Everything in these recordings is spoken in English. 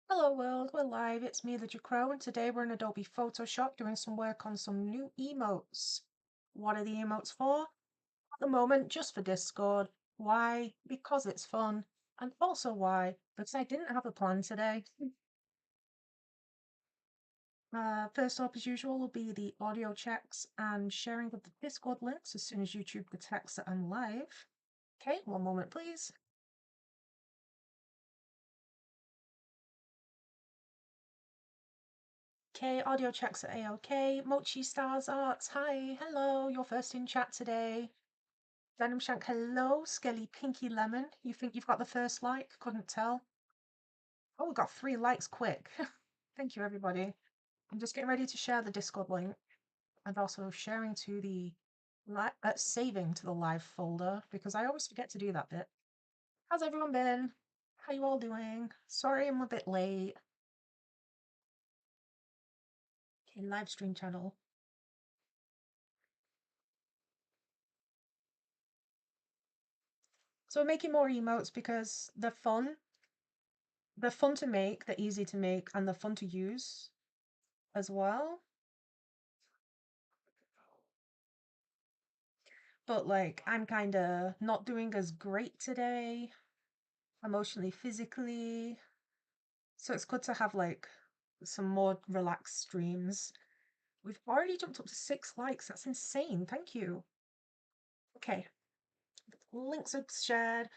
Hello world, we're live, it's me the Jcrow, and today we're in Adobe Photoshop doing some work on some new emotes. What are the emotes for? At the moment, just for Discord. Why? Because it's fun. And also why? Because I didn't have a plan today. First up, as usual, will be the audio checks and sharing of the Discord links as soon as YouTube detects that I'm live. Okay, one moment please. Okay, audio checks are A-OK. Mochi Stars Arts, hi, hello, you're first in chat today. Venom Shank, hello. Skelly Pinky Lemon, you think you've got the first like? Couldn't tell. Oh, we got 3 likes quick. Thank you, everybody. I'm just getting ready to share the Discord link and also sharing to the saving to the live folder because I always forget to do that bit. How's everyone been? How you all doing? Sorry I'm a bit late. Okay, live stream channel. So we're making more emotes because they're fun. They're fun to make, they're easy to make, and they're fun to use as well. But like I'm kind of not doing as great today, emotionally, physically. So it's good to have like some more relaxed streams. We've already jumped up to 6 likes. That's insane. Thank you. Okay. Links are shared.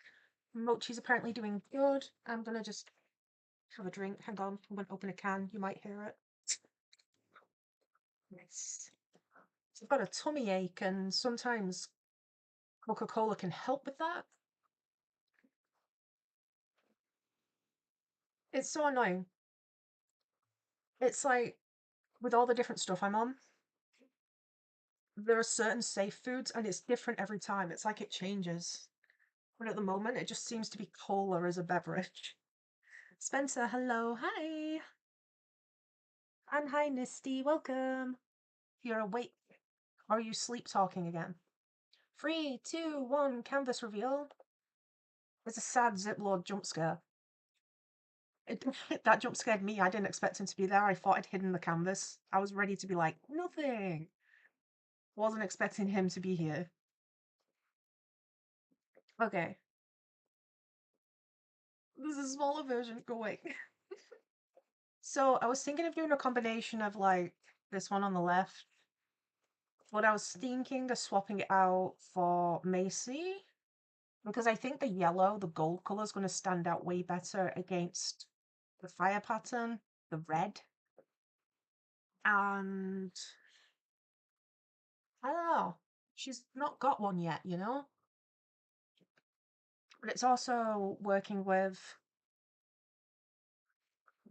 Mochi's apparently doing good. I'm gonna just have a drink. Hang on. I'm gonna open a can. You might hear it. Nice. So I've got a tummy ache, and sometimes Coca-Cola can help with that. It's so annoying. It's like with all the different stuff I'm on, there are certain safe foods and it's different every time. It's like it changes. But at the moment, it just seems to be cola as a beverage. Spencer, hello. Hi. And hi, Nisty. Welcome. You're awake. Or are you sleep talking again? 3, 2, 1, canvas reveal. It's a sad Ziplord jump scare. It, that jump scared me. I didn't expect him to be there. I thought I'd hidden the canvas. I was ready to be like, nothing. Wasn't expecting him to be here. Okay. This is a smaller version. Go away. So I was thinking of doing a combination of like this one on the left, but I was thinking of swapping it out for Macy because I think the yellow, the gold color is going to stand out way better against the fire pattern, the red. And I don't know, she's not got one yet, you know? But it's also working with,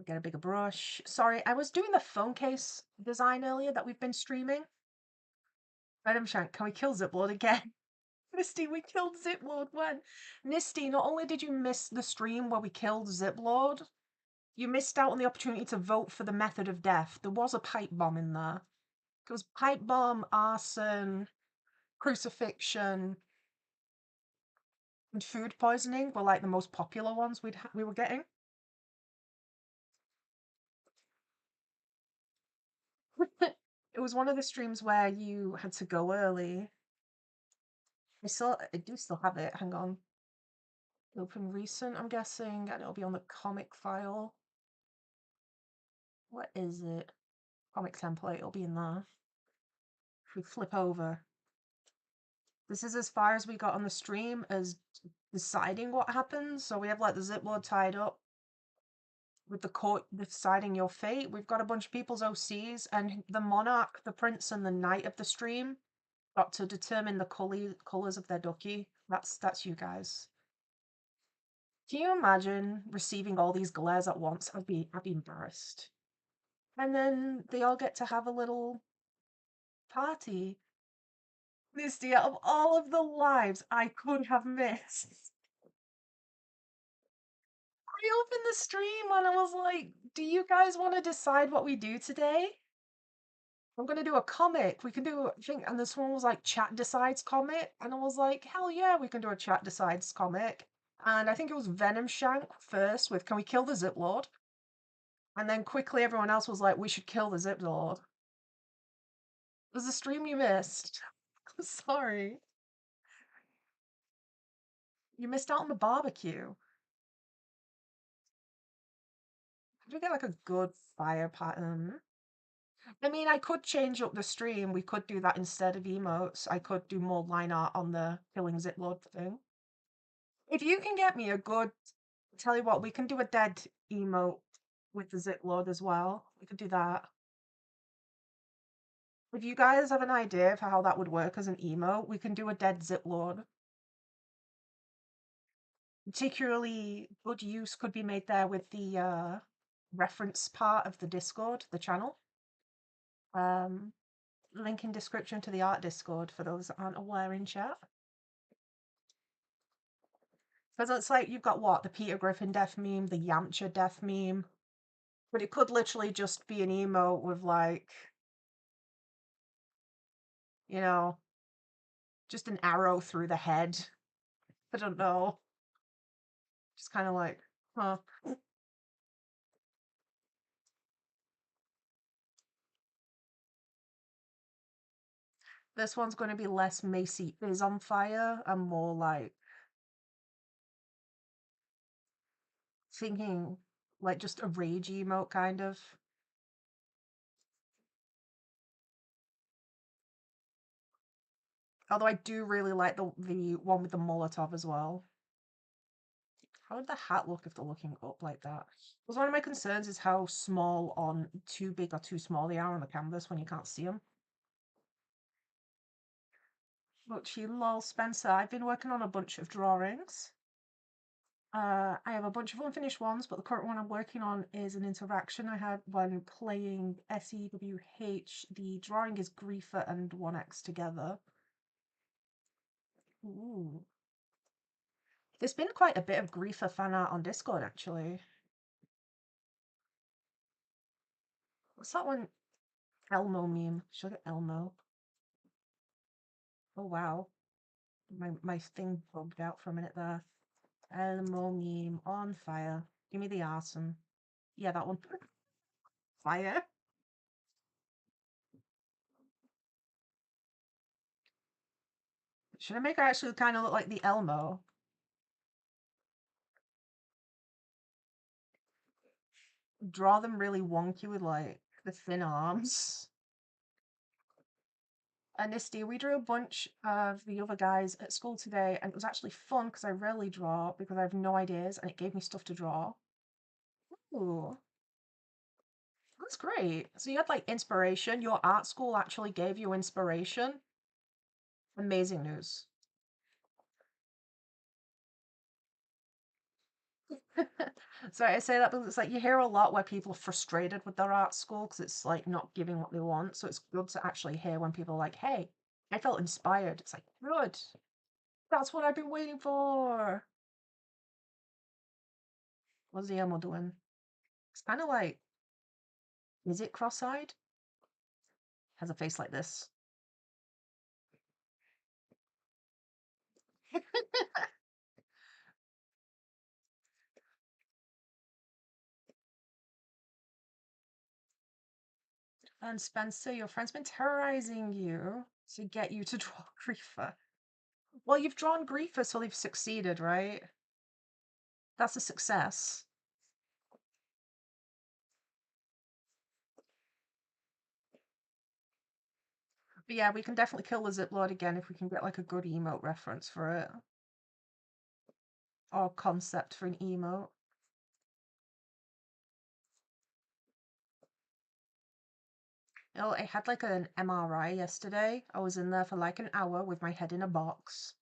get a bigger brush. Sorry, I was doing the phone case design earlier that we've been streaming. Venom Shank, can we kill Ziplord again? Misty, we killed Ziplord when? Misty, not only did you miss the stream where we killed Ziplord, you missed out on the opportunity to vote for the method of death. There was a pipe bomb in there. It was pipe bomb, arson, crucifixion, and food poisoning were like the most popular ones we were getting. It was one of the streams where you had to go early. I do still have it. Hang on. Open recent, I'm guessing, and it'll be on the comic file. What is it? Comic template, it'll be in there. If we flip over. This is as far as we got on the stream as deciding what happens. So we have like the Ziplord tied up with the court deciding your fate. We've got a bunch of people's OCs, and the monarch, the prince, and the knight of the stream got to determine the colors of their ducky. That's you guys. Can you imagine receiving all these glares at once? I'd be embarrassed. And then they all get to have a little party. Misty, out of all of the lives I could have missed, I opened the stream and I was like, do you guys want to decide what we do today? I'm gonna do a comic. We can do, I think, and this one was like chat decides comic. And I was like, hell yeah, we can do a chat decides comic. And I think it was Venom Shank first with Can We Kill the Ziplord? And then quickly everyone else was like, we should kill the Zip Lord. There's a stream you missed. I'm sorry. You missed out on the barbecue. How do we get like a good fire pattern? I mean, I could change up the stream. We could do that instead of emotes. I could do more line art on the killing Zip Lord thing. If you can get me a good, tell you what, we can do a dead emote with the Zip Lord as well. We could do that. If you guys have an idea of how that would work as an emote, we can do a dead Zip Lord. Particularly good use could be made there with the reference part of the Discord, the channel. Link in description to the art Discord for those that aren't aware in chat. Because it's like you've got what? The Peter Griffin death meme, the Yamcha death meme. But it could literally just be an emote with like, you know, just an arrow through the head. I don't know. Just kind of like, huh. This one's going to be less Macy is on fire and more like thinking like just a rage emote kind of. Although I do really like the one with the Molotov as well. How would the hat look if they're looking up like that? Because one of my concerns is how small on too big or too small they are on the canvas when you can't see them. But lol, Spencer, I've been working on a bunch of drawings. I have a bunch of unfinished ones, but the current one I'm working on is an interaction I had when playing SEWH. The drawing is Griefer and 1x together. Ooh. There's been quite a bit of Griefer fan art on Discord, actually. What's that one? Elmo meme. Should I get Elmo? Oh, wow. My thing bugged out for a minute there. Elmo meme on fire. Give me the Arson. Yeah, that one. Fire. Should I make her actually kind of look like the Elmo? Draw them really wonky with like the thin arms. And Nisty, we drew a bunch of the other guys at school today, and it was actually fun because I rarely draw because I have no ideas, and it gave me stuff to draw. Ooh, that's great. So you had like inspiration. Your art school actually gave you inspiration. Amazing news. So I say that because it's like you hear a lot where people are frustrated with their art school because it's like not giving what they want. So it's good to actually hear when people are like, hey, I felt inspired. It's like, good. That's what I've been waiting for. What's the Emo doing? It's kind of like, is it cross-eyed? Has a face like this. And Spencer, your friend's been terrorizing you to get you to draw Griefer. Well, you've drawn Griefer, so they've succeeded, right? That's a success. But yeah, we can definitely kill the Zip Lord again if we can get like a good emote reference for it. Or concept for an emote. Oh, I had like an MRI yesterday. I was in there for like an hour with my head in a box.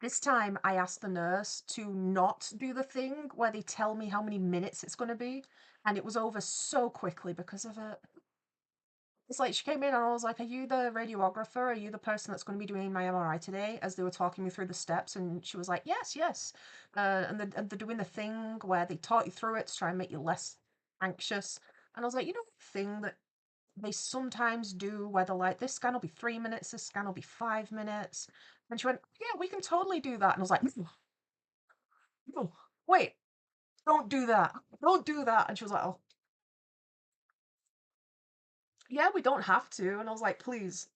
This time I asked the nurse to not do the thing where they tell me how many minutes it's going to be, and it was over so quickly because of it. It's like she came in and I was like, are you the radiographer? Are you the person that's going to be doing my MRI today? As they were talking me through the steps, and she was like, yes, yes. And they're doing the thing where they talk you through it to try and make you less anxious. And I was like, you know, the thing that they sometimes do where they're like, this scan will be 3 minutes, this scan will be 5 minutes. And she went, yeah, we can totally do that. And I was like, oh, wait, don't do that. Don't do that. And she was like, oh, yeah, we don't have to. And I was like, please,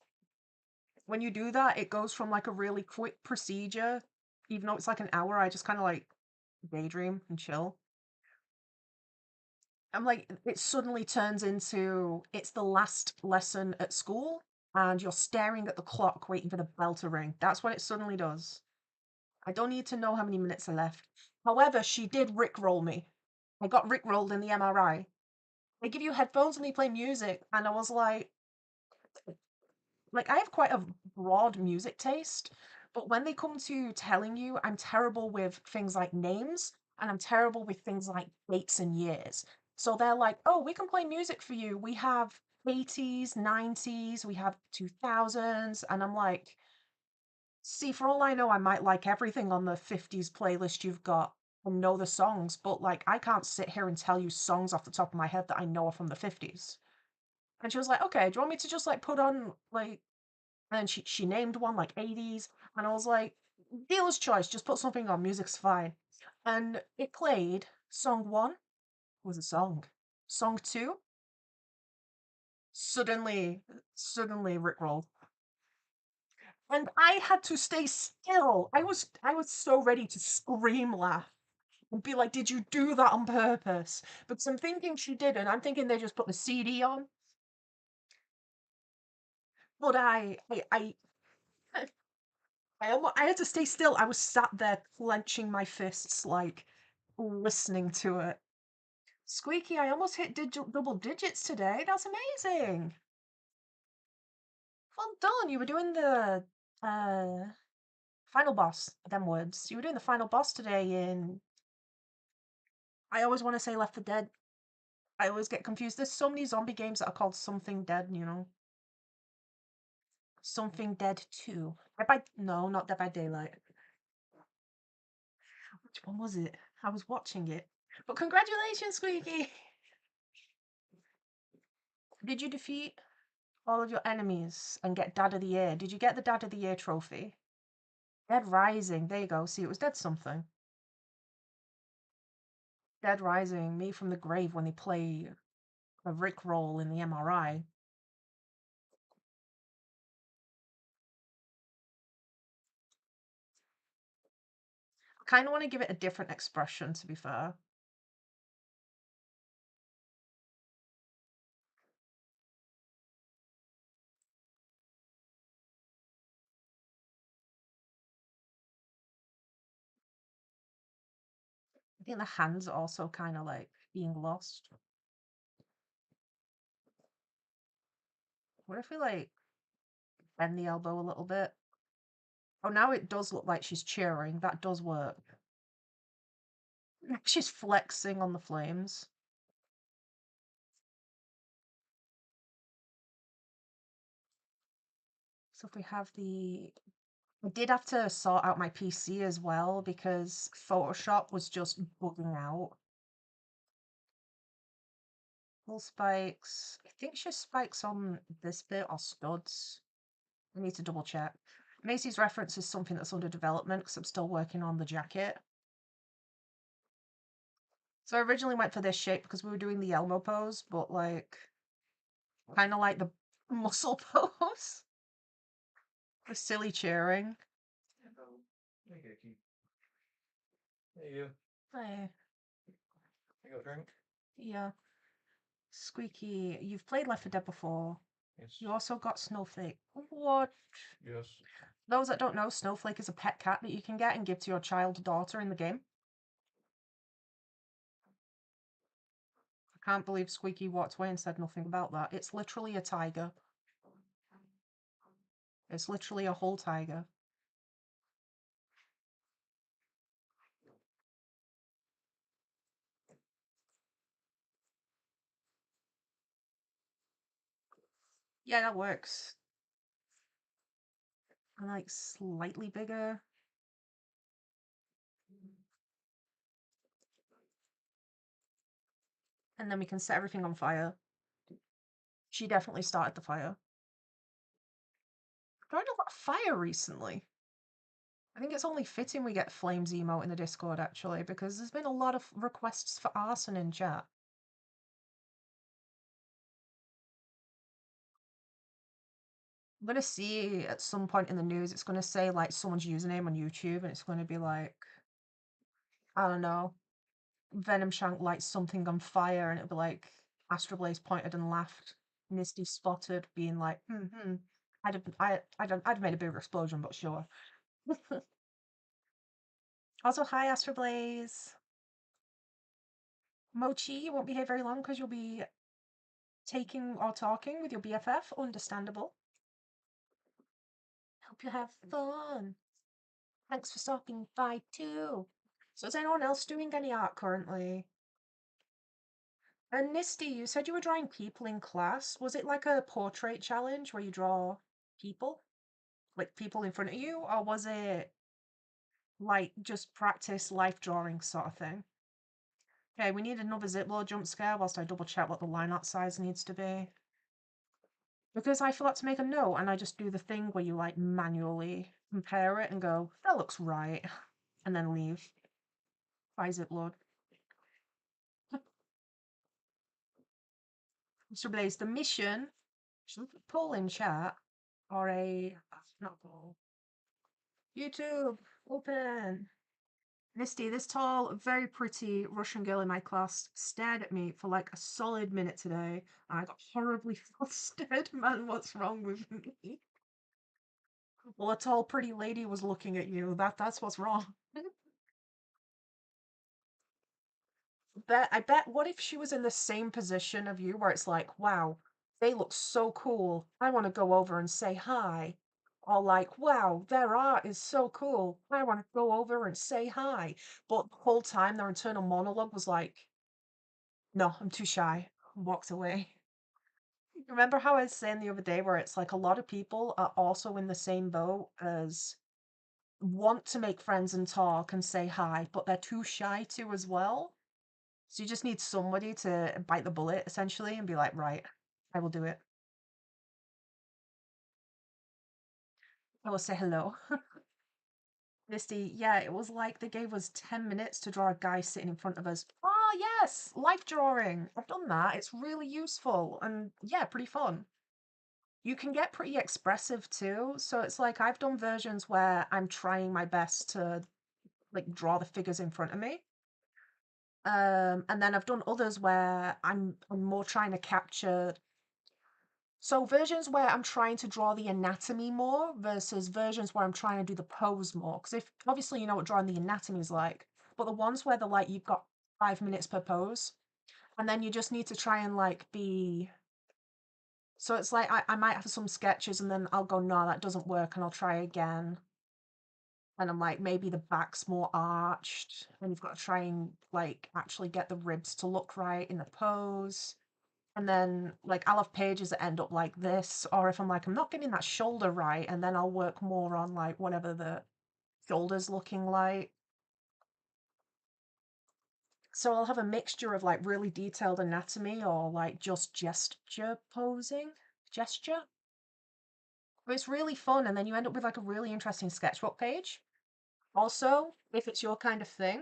when you do that, it goes from like a really quick procedure, even though it's like an hour, I just kind of like daydream and chill. I'm like, it suddenly turns into it's the last lesson at school and you're staring at the clock waiting for the bell to ring. That's what it suddenly does. I don't need to know how many minutes are left. However, she did rickroll me. I got rickrolled in the MRI. They give you headphones and they play music, and I was like I have quite a broad music taste, but when they come to telling you, I'm terrible with things like names and I'm terrible with things like dates and years. So they're like, "Oh, we can play music for you. We have 80s, 90s, we have 2000s." And I'm like, "See, for all I know, I might like everything on the 50s playlist you've got and know the songs, but like I can't sit here and tell you songs off the top of my head that I know are from the 50s." And she was like, "Okay, do you want me to just like put on like," and she named one like 80s, and I was like, dealer's choice, just put something on, music's fine. And it played. Song one was a song. Song two, suddenly, suddenly rickrolled. And I had to stay still. I was so ready to scream laugh and be like, did you do that on purpose? Because I'm thinking she didn't. I'm thinking they just put the CD on. But I had to stay still. I was sat there clenching my fists, like listening to it. Squeaky, I almost hit double digits today. That's amazing. Well done. You were doing the uh final boss. Them words. You were doing the final boss today in. I always want to say Left 4 Dead. I always get confused. There's so many zombie games that are called Something Dead. Something Dead 2. Dead by no, not Dead by Daylight. Which one was it? I was watching it. But congratulations, Squeaky! Did you defeat all of your enemies and get Dad of the Year? Did you get the Dad of the Year trophy? Dead Rising. There you go. See, it was Dead something. Dead Rising, Me from the Grave when they play a Rickroll in the MRI. I kind of want to give it a different expression, to be fair. I think the hands are also kind of like being lost. What if we like bend the elbow a little bit? Oh, now it does look like she's cheering. That does work. She's flexing on the flames. So if we have I did have to sort out my PC as well because Photoshop was just bugging out. Full spikes. I think she spikes on this bit or studs. I need to double check. Macy's reference is something that's under development because I'm still working on the jacket. So I originally went for this shape because we were doing the Elmo pose, but like kind of like the muscle pose. The silly cheering. There you go. Hey, Take a drink. yeah. Squeaky, you've played Left 4 Dead before. Yes. You also got Snowflake. What? Yes. Those that don't know, Snowflake is a pet cat that you can get and give to your child daughter in the game. I can't believe Squeaky walked away and said nothing about that. It's literally a tiger. It's literally a whole tiger. Yeah, that works. And like slightly bigger. And then we can set everything on fire. She definitely started the fire. I tried a lot of fire recently. I think it's only fitting we get Flames emote in the Discord, actually, because there's been a lot of requests for Arson in chat. I'm gonna see at some point in the news, it's gonna say, like, someone's username on YouTube, and it's gonna be like, I don't know, Venom Shank lights something on fire, and it'll be like, Astroblaze pointed and laughed, Misty spotted, being like, I'd have made a bigger explosion, but sure. Also, hi, Astroblaze. Mochi, you won't be here very long because you'll be taking or talking with your BFF. Understandable. Hope you have fun. Thanks for stopping by too. So is anyone else doing any art currently? And Nisty, you said you were drawing people in class. Was it like a portrait challenge where you draw people? Like people in front of you? Or was it like just practice life drawing sort of thing? Okay, we need another Ziplo jump scare whilst I double check what the line art size needs to be. Because I forgot to make a note and I just do the thing where you like manually compare it and go, that looks right, and then leave. By Zipload. Mr. Blaze, the mission, should we poll in chat or not poll. YouTube, open. Misty, this tall, very pretty Russian girl in my class stared at me for like a solid minute today, and I got horribly flustered. Man, what's wrong with me? Well, a tall, pretty lady was looking at you. That's what's wrong. I bet, what if she was in the same position of you where it's like, wow, they look so cool. I want to go over and say hi. Or like, wow, their art is so cool. I want to go over and say hi. But the whole time their internal monologue was like, no, I'm too shy. Walked away. Remember how I was saying the other day where it's like a lot of people are also in the same boat as want to make friends and talk and say hi, but they're too shy to as well. So you just need somebody to bite the bullet, essentially, and be like, right, I will do it. I will say hello. Misty, yeah, it was like they gave us 10 minutes to draw a guy sitting in front of us. Ah, yes, life drawing. I've done that. It's really useful and, yeah, pretty fun. You can get pretty expressive too. So it's like I've done versions where I'm trying my best to like draw the figures in front of me. And then I've done others where I'm more trying to capture. So versions where I'm trying to draw the anatomy more versus versions where I'm trying to do the pose more. Because if obviously you know what drawing the anatomy is like, but the ones where they're like you've got 5 minutes per pose, and then you just need to try and like be. So it's like I might have some sketches and then I'll go, no, that doesn't work, and I'll try again. And I'm like, maybe the back's more arched, and you've got to try and like actually get the ribs to look right in the pose. And then like I'll have pages that end up like this, or if I'm like, I'm not getting that shoulder right, and then I'll work more on like whatever the shoulder's looking like. So I'll have a mixture of like really detailed anatomy or like just gesture posing. Gesture? But it's really fun, and then you end up with like a really interesting sketchbook page. Also, if it's your kind of thing,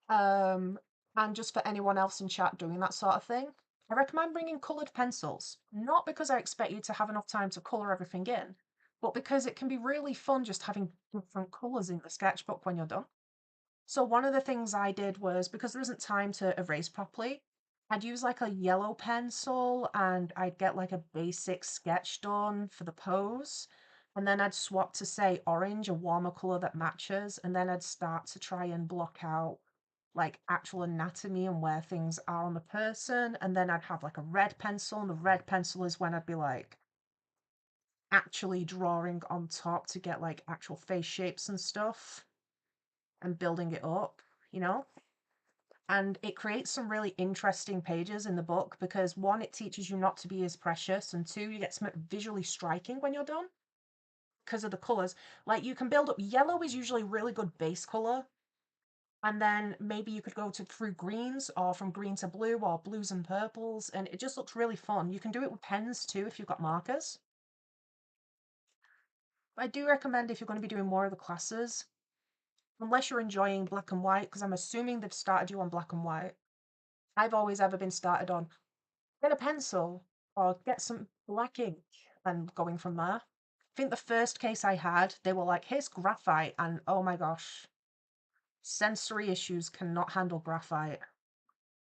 um, and just for anyone else in chat doing that sort of thing, I recommend bringing coloured pencils. Not because I expect you to have enough time to colour everything in, but because it can be really fun just having different colours in the sketchbook when you're done. So one of the things I did was, because there isn't time to erase properly, I'd use like a yellow pencil and I'd get like a basic sketch done for the pose. And then I'd swap to say orange, a warmer color that matches, and then I'd start to try and block out like actual anatomy and where things are on the person. And then I'd have like a red pencil, and the red pencil is when I'd be like actually drawing on top to get like actual face shapes and stuff and building it up, you know? And it creates some really interesting pages in the book because one, it teaches you not to be as precious, and two, you get something visually striking when you're done because of the colors. Like you can build up, yellow is usually really good base color, and then maybe you could go to through greens or from green to blue or blues and purples, and it just looks really fun. You can do it with pens too if you've got markers. I do recommend if you're going to be doing more of the classes, unless you're enjoying black and white, because I'm assuming they've started you on black and white. I've always ever been started on get a pencil or get some black ink and going from there. I think the first case I had, they were like, here's graphite, and oh my gosh, sensory issues cannot handle graphite.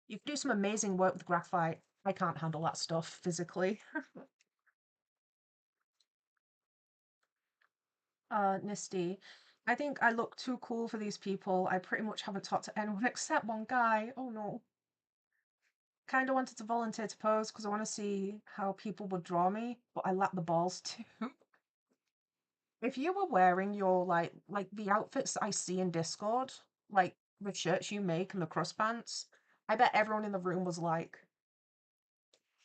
You can do some amazing work with graphite. I can't handle that stuff physically. Nisty. I think I look too cool for these people. I pretty much haven't talked to anyone except one guy. Oh no. Kind of wanted to volunteer to pose because I want to see how people would draw me, but I lack the balls too. If you were wearing your like the outfits that I see in Discord, like the shirts you make and the crust pants, I bet everyone in the room was like,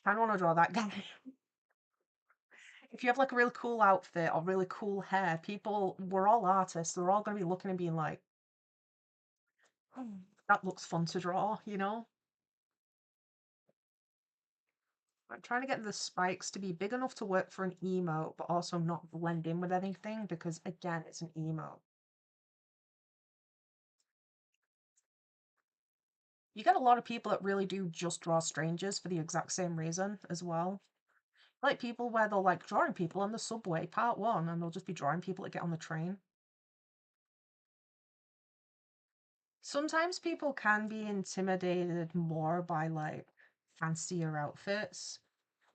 I don't want to draw that guy. If you have like a really cool outfit or really cool hair, we're all artists. They're all going to be looking and being like, "Oh, that looks fun to draw, you know?" I'm trying to get the spikes to be big enough to work for an emote, but also not blend in with anything because, again, it's an emote. You get a lot of people that really do just draw strangers for the exact same reason as well. Like people where they'll like drawing people on the subway, part one, and they'll just be drawing people that get on the train. Sometimes people can be intimidated more by like fancier outfits.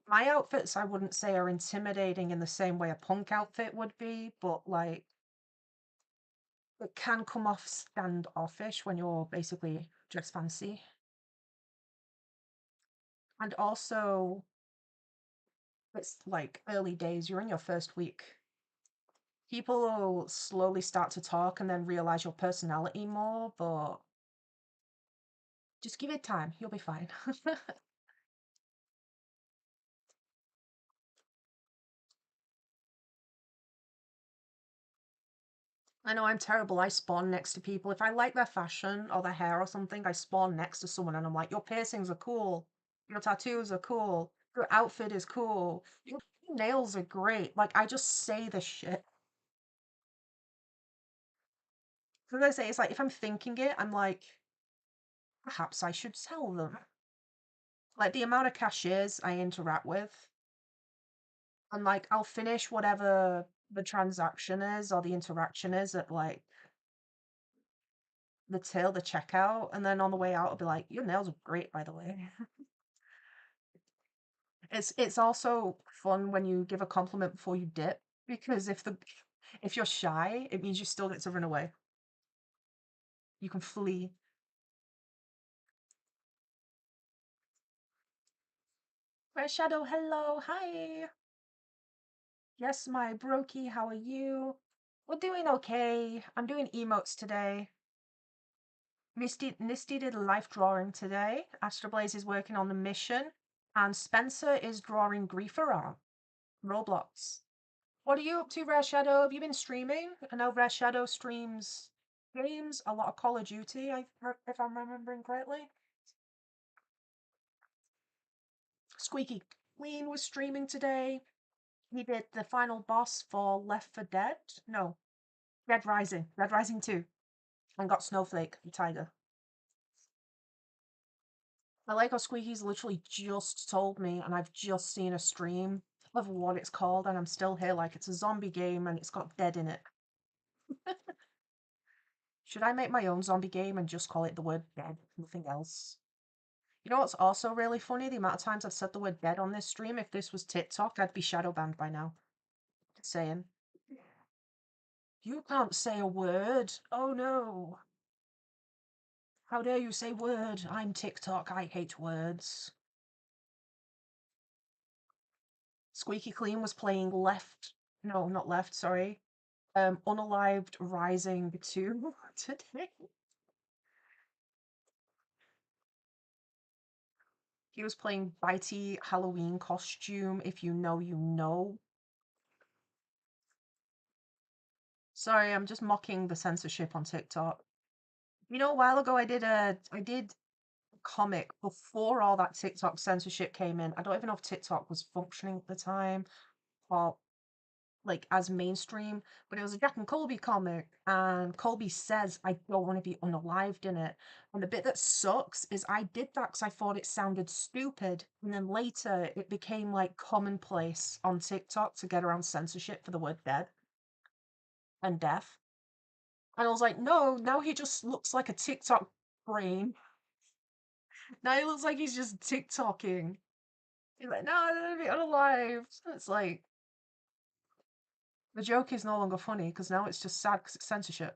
My outfits, I wouldn't say are intimidating in the same way a punk outfit would be, but like it can come off standoffish when you're basically dressed fancy. And also, it's like early days, you're in your first week. People will slowly start to talk and then realize your personality more, but just give it time, you'll be fine. I know I'm terrible. I spawn next to people. If I like their fashion or their hair or something, I spawn next to someone and I'm like, your piercings are cool. Your tattoos are cool. Your outfit is cool. Your nails are great. Like, I just say the shit. Because I say, it's like, if I'm thinking it, I'm like, perhaps I should sell them. Like, the amount of cashiers I interact with, and like, I'll finish whatever the transaction is or the interaction is at like the till, the checkout, and then on the way out, I'll be like, your nails are great, by the way. It's also fun when you give a compliment before you dip, because if you're shy, it means you still get to run away. You can flee. Red Shadow, hello, hi. Yes, my brokey, how are you? We're doing okay. I'm doing emotes today. Nisty did a life drawing today. Astroblaze is working on the mission. And Spencer is drawing Griefer art. Roblox. What are you up to, Rare Shadow? Have you been streaming? I know Rare Shadow streams games, a lot of Call of Duty, if I'm remembering correctly. Squeaky Clean was streaming today. He did the final boss for Left 4 Dead. No, Dead Rising. Dead Rising 2. And got Snowflake, the tiger. I like how Squeaky's literally just told me, and I've just seen a stream of what it's called, and I'm still here like it's a zombie game and it's got dead in it. Should I make my own zombie game and just call it the word dead? Nothing else. You know what's also really funny? The amount of times I've said the word dead on this stream. If this was TikTok, I'd be shadow banned by now. Just saying. You can't say a word. Oh no. How dare you say word? I'm TikTok. I hate words. Squeaky Clean was playing Left. No, not Left, sorry. Unalived Rising 2 today. He was playing Bitey Halloween Costume. If you know, you know. Sorry, I'm just mocking the censorship on TikTok. You know, a while ago I did a comic before all that TikTok censorship came in. I don't even know if TikTok was functioning at the time. Or like as mainstream, but it was a Jack and Colby comic, and Colby says, I don't want to be unalived in it. And the bit that sucks is I did that because I thought it sounded stupid, and then later it became like commonplace on TikTok to get around censorship for the word dead and death. And I was like, no, now he just looks like a TikTok brain. Now he looks like he's just TikToking. He's like, no, I don't want to be unalived. It's like, the joke is no longer funny because now it's just sad because it's censorship.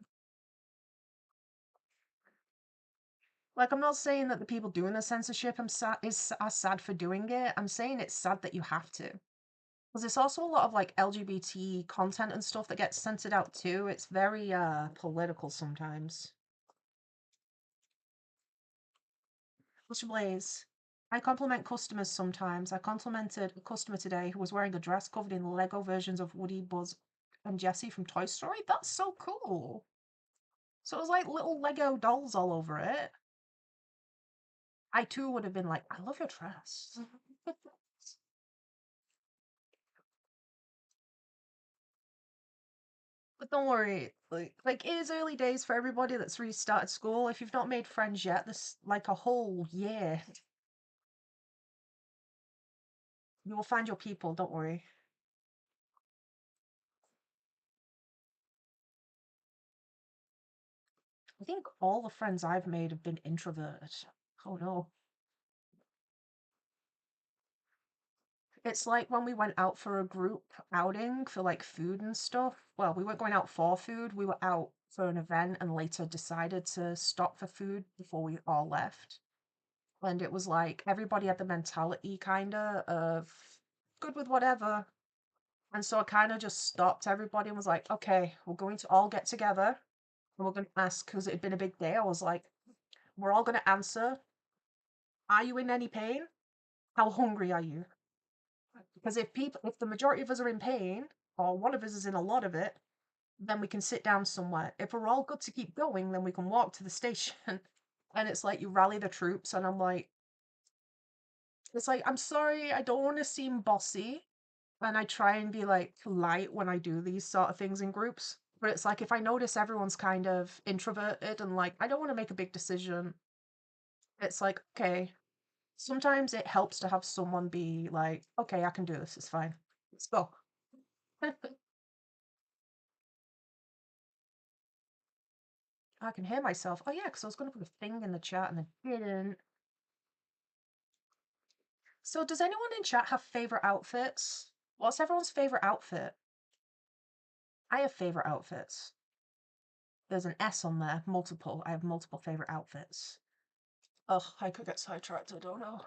Like, I'm not saying that the people doing the censorship are sad for doing it. I'm saying it's sad that you have to. Because there's also a lot of like LGBT content and stuff that gets censored out too. It's very political sometimes. Mr. Blaze, I compliment customers sometimes. I complimented a customer today who was wearing a dress covered in Lego versions of Woody, Buzz, and Jessie from Toy Story. That's so cool. So it was like little Lego dolls all over it. I too would have been like, I love your dress. But don't worry, like it is early days for everybody that's restarted school. If you've not made friends yet, this like a whole year. You will find your people, don't worry. I think all the friends I've made have been introverted. Oh no. It's like when we went out for a group outing for like food and stuff. Well, we weren't going out for food, we were out for an event and later decided to stop for food before we all left. And it was like everybody had the mentality kinda of good with whatever. And so I kind of just stopped everybody and was like, okay, we're going to all get together and we're going to ask, because it had been a big day. I was like, we're all going to answer, are you in any pain? How hungry are you? Because if the majority of us are in pain, or one of us is in a lot of it, then we can sit down somewhere. If we're all good to keep going, then we can walk to the station. And it's like you rally the troops, and I'm like, it's like, I'm sorry, I don't want to seem bossy. And I try and be like light when I do these sort of things in groups. But it's like if I notice everyone's kind of introverted and like, I don't want to make a big decision, it's like, okay, sometimes it helps to have someone be like, okay, I can do this, it's fine. Let's go. I can hear myself. Oh, yeah, because I was going to put a thing in the chat and I didn't. So, does anyone in chat have favorite outfits? What's everyone's favorite outfit? I have favorite outfits. There's an S on there, multiple. I have multiple favorite outfits. Ugh, I could get sidetracked, I don't know.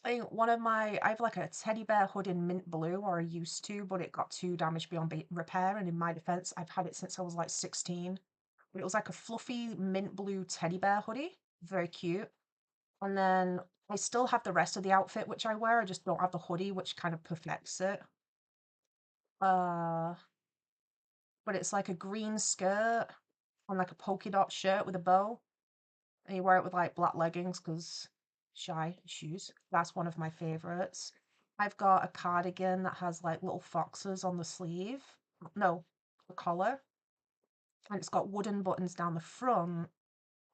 I think I have like a teddy bear hood in mint blue, or I used to, but it got too damaged beyond repair. And in my defense, I've had it since I was like 16. But it was like a fluffy mint blue teddy bear hoodie, very cute. And then I still have the rest of the outfit which I wear. I just don't have the hoodie, which kind of perfects it. Uh, but it's like a green skirt and like a polka dot shirt with a bow. And you wear it with like black leggings because shy shoes. That's one of my favorites. I've got a cardigan that has like little foxes on the sleeve. No, the collar. And it's got wooden buttons down the front.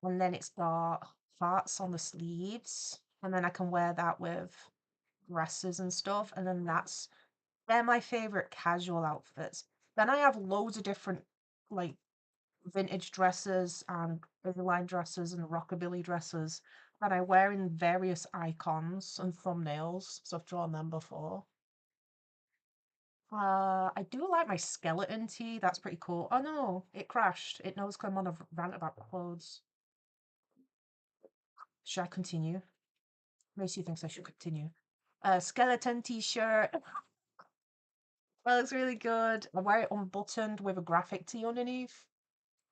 And then it's got hearts on the sleeves. And then I can wear that with dresses and stuff. And then they're my favorite casual outfits. Then I have loads of different like vintage dresses and overline dresses and rockabilly dresses that I wear in various icons and thumbnails. So I've drawn them before. I do like my skeleton tee. That's pretty cool. Oh no, it crashed. It knows I'm on a rant about clothes. Should I continue? Macy thinks I should continue. Skeleton t-shirt. That looks really good. I wear it unbuttoned with a graphic tee underneath.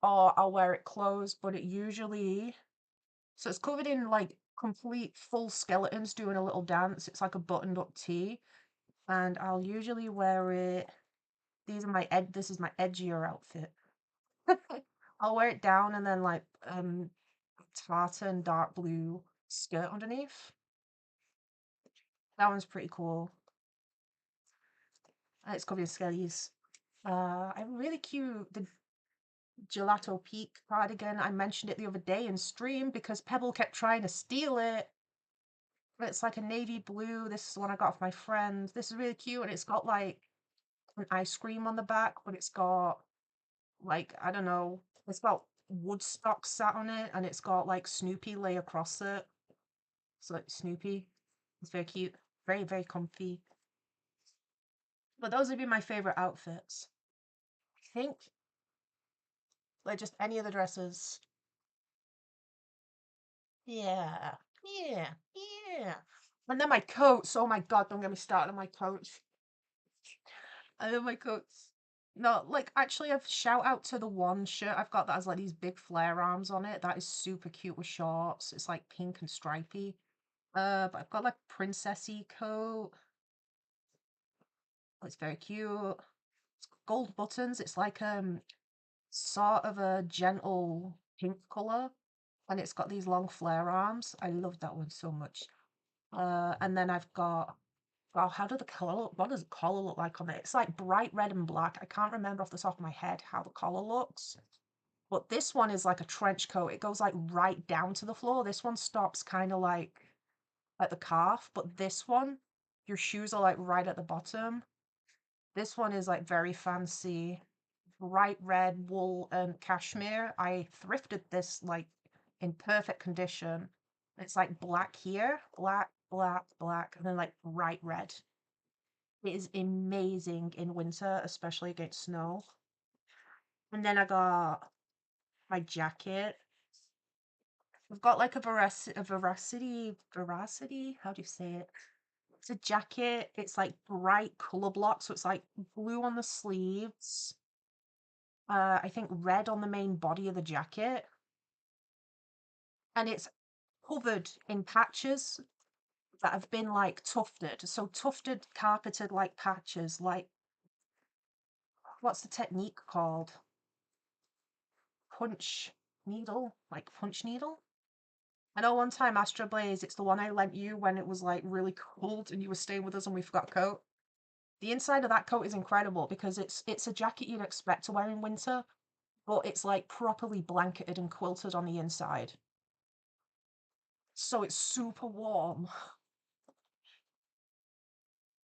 Or I'll wear it closed, but it usually so it's covered in like complete full skeletons doing a little dance. It's like a buttoned up tee. And I'll usually wear it. This is my edgier outfit. I'll wear it down and then like tartan dark blue skirt underneath. That one's pretty cool. And it's covered in skellies. I'm really cute. The Gelato Peak cardigan. I mentioned it the other day in stream because Pebble kept trying to steal it. It's like a navy blue. This is the one I got off my friend. This is really cute, and it's got like an ice cream on the back, but it's got like, I don't know, it's got Woodstock sat on it, and it's got like Snoopy lay across it. So like Snoopy. It's very cute. Very, very comfy. But those would be my favorite outfits. I think like just any of the dresses. Yeah. Yeah. Yeah. And then my coats. Oh my god, don't get me started on my coats. I love my coats. No, like actually I've shout out to the one shirt I've got that has like these big flare arms on it. That is super cute with shorts. It's like pink and stripy. But I've got like princessy coat. It's very cute. It's got gold buttons. It's like sort of a gentle pink color, and it's got these long flare arms. I love that one so much. And then I've got, oh, how does the color look? What does the collar look like on it? It's like bright red and black. I can't remember off the top of my head how the collar looks. But this one is like a trench coat. It goes like right down to the floor. This one stops kind of like at the calf, but this one, your shoes are like right at the bottom. This one is like very fancy, bright red wool and cashmere. I thrifted this like in perfect condition. It's like black here, black, black, black, and then like bright red. It is amazing in winter, especially against snow. And then I got my jacket. I've got like veracity. How do you say it? It's a jacket. It's like bright color block, so it's like blue on the sleeves. I think red on the main body of the jacket, and it's covered in patches that have been like tufted. So tufted, carpeted like patches, like what's the technique called? Punch needle, like punch needle. I know one time Astra Blaze, it's the one I lent you when it was like really cold and you were staying with us and we forgot a coat. The inside of that coat is incredible because it's a jacket you'd expect to wear in winter, but it's like properly blanketed and quilted on the inside. So it's super warm.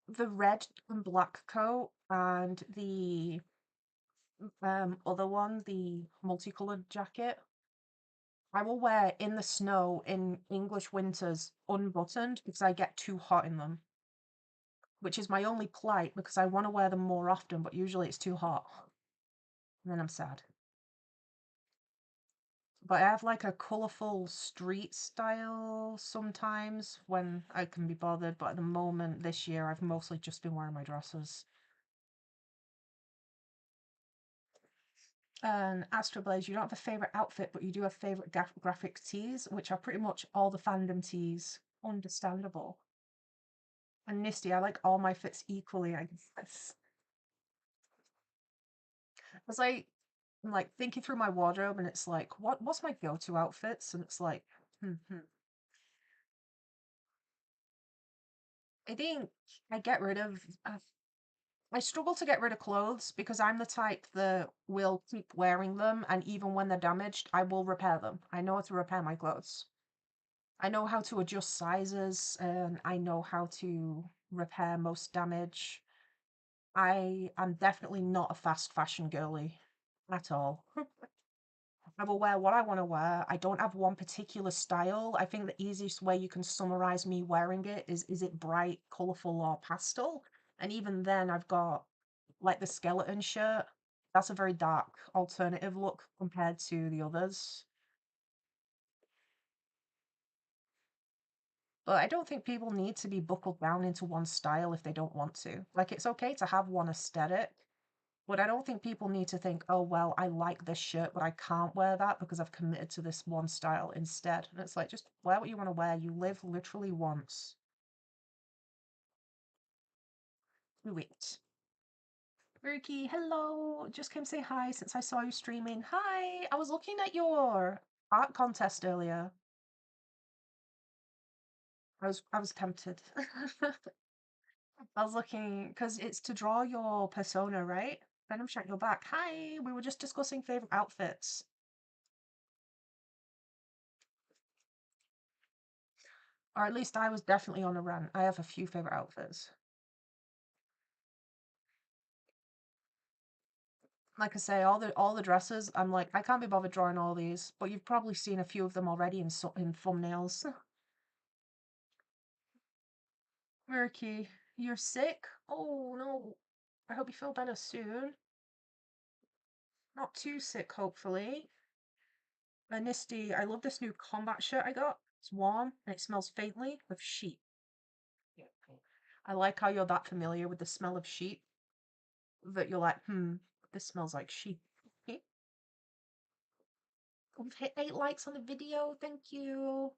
The red and black coat and the other one, the multicolored jacket, I will wear in the snow in English winters unbuttoned because I get too hot in them, which is my only plight because I want to wear them more often, but usually it's too hot. And then I'm sad. But I have like a colourful street style sometimes when I can be bothered, but at the moment this year I've mostly just been wearing my dresses. And Astro Blaze, you don't have a favourite outfit, but you do have favourite graphic tees, which are pretty much all the fandom tees. Understandable. And Misty, I like all my fits equally, I guess. I was like, I'm like thinking through my wardrobe, and it's like, what's my go-to outfits? And it's like, I think I get rid of. I struggle to get rid of clothes because I'm the type that will keep wearing them, and even when they're damaged, I will repair them. I know how to repair my clothes. I know how to adjust sizes, and I know how to repair most damage. I am definitely not a fast fashion girly at all. I will wear what I want to wear. I don't have one particular style. I think the easiest way you can summarize me wearing it is it bright, colorful, or pastel? And even then, I've got like the skeleton shirt. That's a very dark alternative look compared to the others. But I don't think people need to be buckled down into one style if they don't want to. Like, it's okay to have one aesthetic, but I don't think people need to think, oh, well, I like this shirt, but I can't wear that because I've committed to this one style instead. And it's like, just wear what you want to wear. You live literally once. Do it. Ruki, hello. Just came to say hi since I saw you streaming. Hi. I was looking at your art contest earlier. I was tempted. I was looking, because it's to draw your persona, right? Venom Shank, you're back. Hi, we were just discussing favorite outfits. Or at least I was definitely on a rant. I have a few favorite outfits. Like I say, all the dresses, I'm like, I can't be bothered drawing all these, but you've probably seen a few of them already in thumbnails. Murky, you're sick? Oh no. I hope you feel better soon. Not too sick, hopefully. Nisty, I love this new combat shirt I got. It's warm and it smells faintly of sheep. I like how you're that familiar with the smell of sheep that you're like, this smells like sheep. Okay. We've hit 8 likes on the video. Thank you.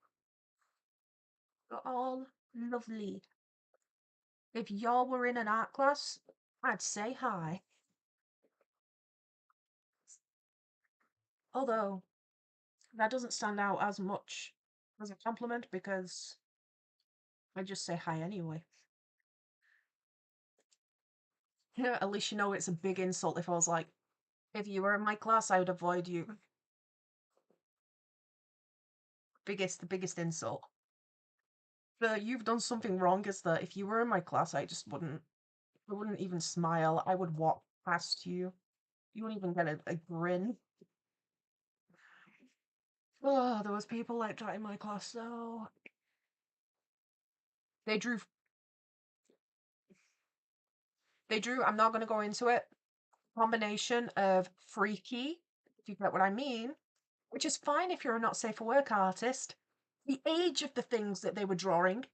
You're all lovely. If y'all were in an art class, I'd say hi. Although, that doesn't stand out as much as a compliment because I just say hi anyway. Yeah, at least you know it's a big insult if I was like, if you were in my class, I would avoid you. The biggest insult. But you've done something wrong is that if you were in my class, I wouldn't even smile. I would walk past you. You wouldn't even get a grin. Oh, there was people like that in my class though. They drew I'm not gonna go into it. Combination of freaky, if you get what I mean, which is fine if you're a not safe for work artist. The age of the things that they were drawing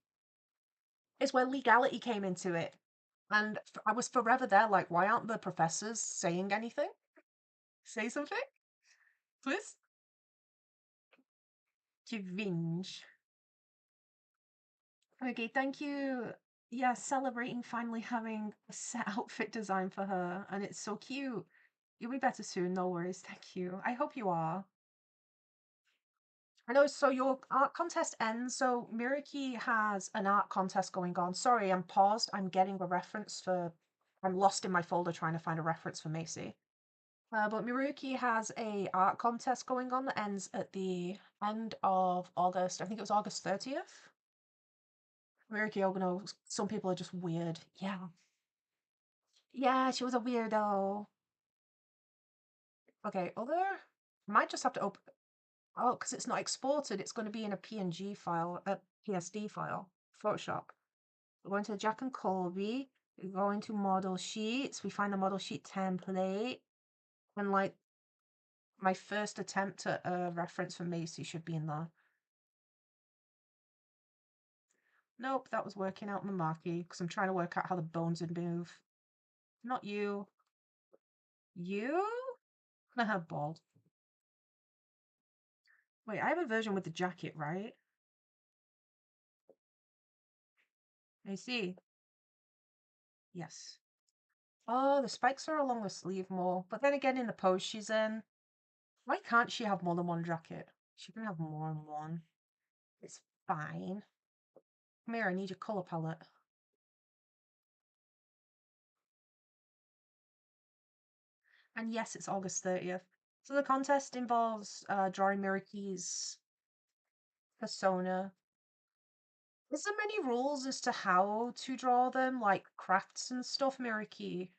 is where legality came into it. And I was forever there, like, why aren't the professors saying anything? Say something, please. Revenge. Okay, thank you. Yeah, celebrating finally having a set outfit design for her, and it's so cute. You'll be better soon, no worries. Thank you. I hope you are. I know, so your art contest ends, so Miriki has an art contest going on. Sorry, I'm paused. I'm getting a reference for... I'm lost in my folder trying to find a reference for Macy. But Miruki has a art contest going on that ends at the end of August. I think it was August 30th. Miruki Ogano, some people are just weird. Yeah. Yeah, she was a weirdo. Okay, other... Might just have to open... Oh, because it's not exported. It's going to be in a PNG file, a PSD file. Photoshop. We're going to Jack and Colby. We go into model sheets. We find the model sheet template. And like, my first attempt at a reference for Macy should be in there. Nope, that was working out Mamaki, because I'm trying to work out how the bones would move. Not you. You? Haha, bald. Wait, I have a version with the jacket, right? I see. Yes. Oh, the spikes are along the sleeve more. But then again, in the pose she's in, why can't she have more than one jacket? She can have more than one. It's fine. Come here, I need your color palette. And yes, it's August 30th. So the contest involves drawing Miraki's persona. Is there many rules as to how to draw them, like crafts and stuff, Miriki?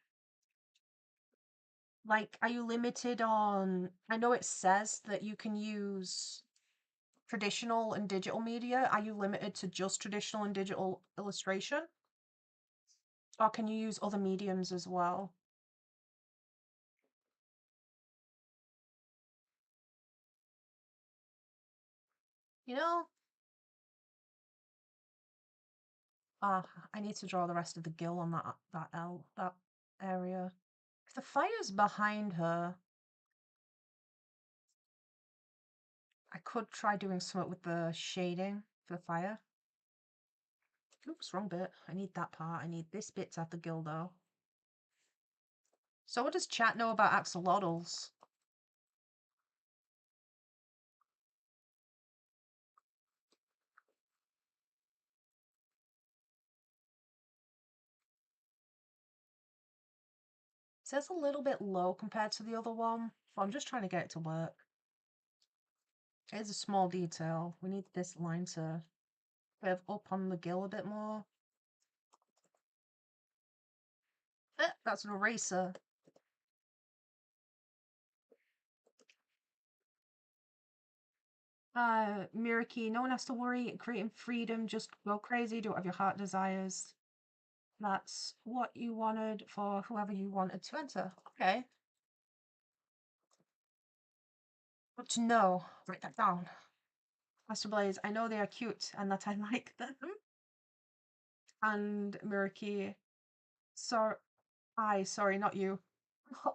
Like, are you limited on... I know it says that you can use traditional and digital media. Are you limited to just traditional and digital illustration? Or can you use other mediums as well? You know, I need to draw the rest of the gill on that area. If the fire's behind her, I could try doing something with the shading for the fire. Oops, wrong bit. I need that part. I need this bit to have the gill though. So what does chat know about axolotls? says a little bit low compared to the other one, but I'm just trying to get it to work. It's a small detail. We need this line to curve up on the gill a bit more. That's an eraser. Miraki, no one has to worry. Creating freedom, just go crazy, do whatever your heart desires. That's what you wanted for whoever you wanted to enter. Okay. Good to know. Write that down. Master Blaze, I know they are cute and that I like them. And Miraki, sorry, not you.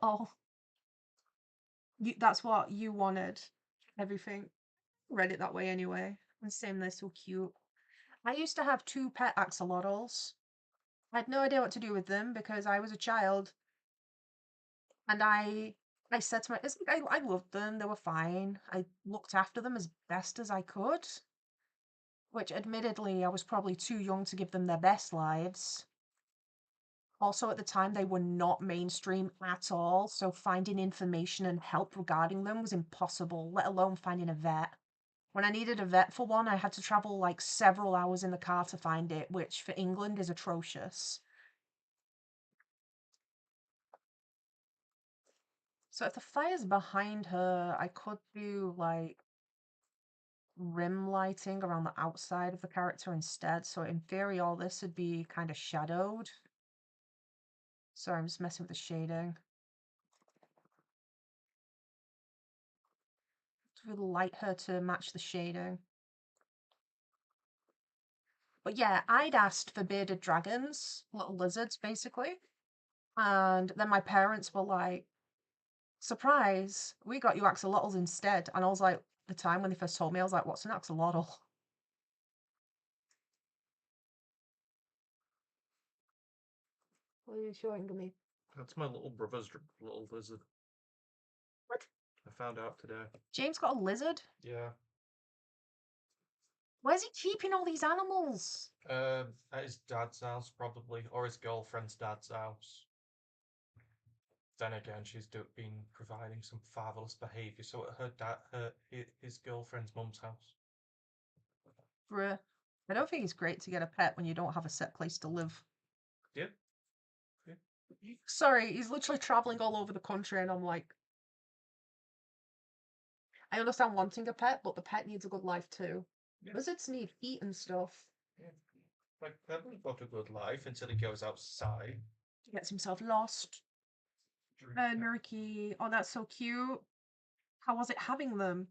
Oh, that's what you wanted. Everything. Read it that way anyway. And same, they're so cute. I used to have 2 pet axolotls. I had no idea what to do with them because I was a child. And I said to I loved them. They were fine. I looked after them as best as I could. Which admittedly, I was probably too young to give them their best lives. Also, at the time, they were not mainstream at all, so finding information and help regarding them was impossible, let alone finding a vet. When I needed a vet for one, I had to travel like several hours in the car to find it, which for England is atrocious. So if the fire's behind her, I could do like rim lighting around the outside of the character instead. So in theory, all this would be kind of shadowed. Sorry, I'm just messing with the shading. To light her to match the shading. But yeah, I'd asked for bearded dragons, little lizards basically. And then my parents were like, surprise, we got you axolotls instead. And I was like, the time when they first told me, I was like, what's an axolotl? What are you showing me? That's my little brother's little lizard. What? I found out today. James got a lizard? Yeah. Where's he keeping all these animals? At his dad's house probably, or his girlfriend's dad's house. Then again, she's been providing some fatherless behaviour, so at his girlfriend's mum's house. Bruh. I don't think it's great to get a pet when you don't have a set place to live. Yeah. Sorry, he's literally traveling all over the country, and I'm like, I understand wanting a pet, but the pet needs a good life too. Yeah. Lizards need heat and stuff. Yeah. Like Pebbles got a good life until he goes outside. He gets himself lost. Murky. Oh, that's so cute. How was it having them?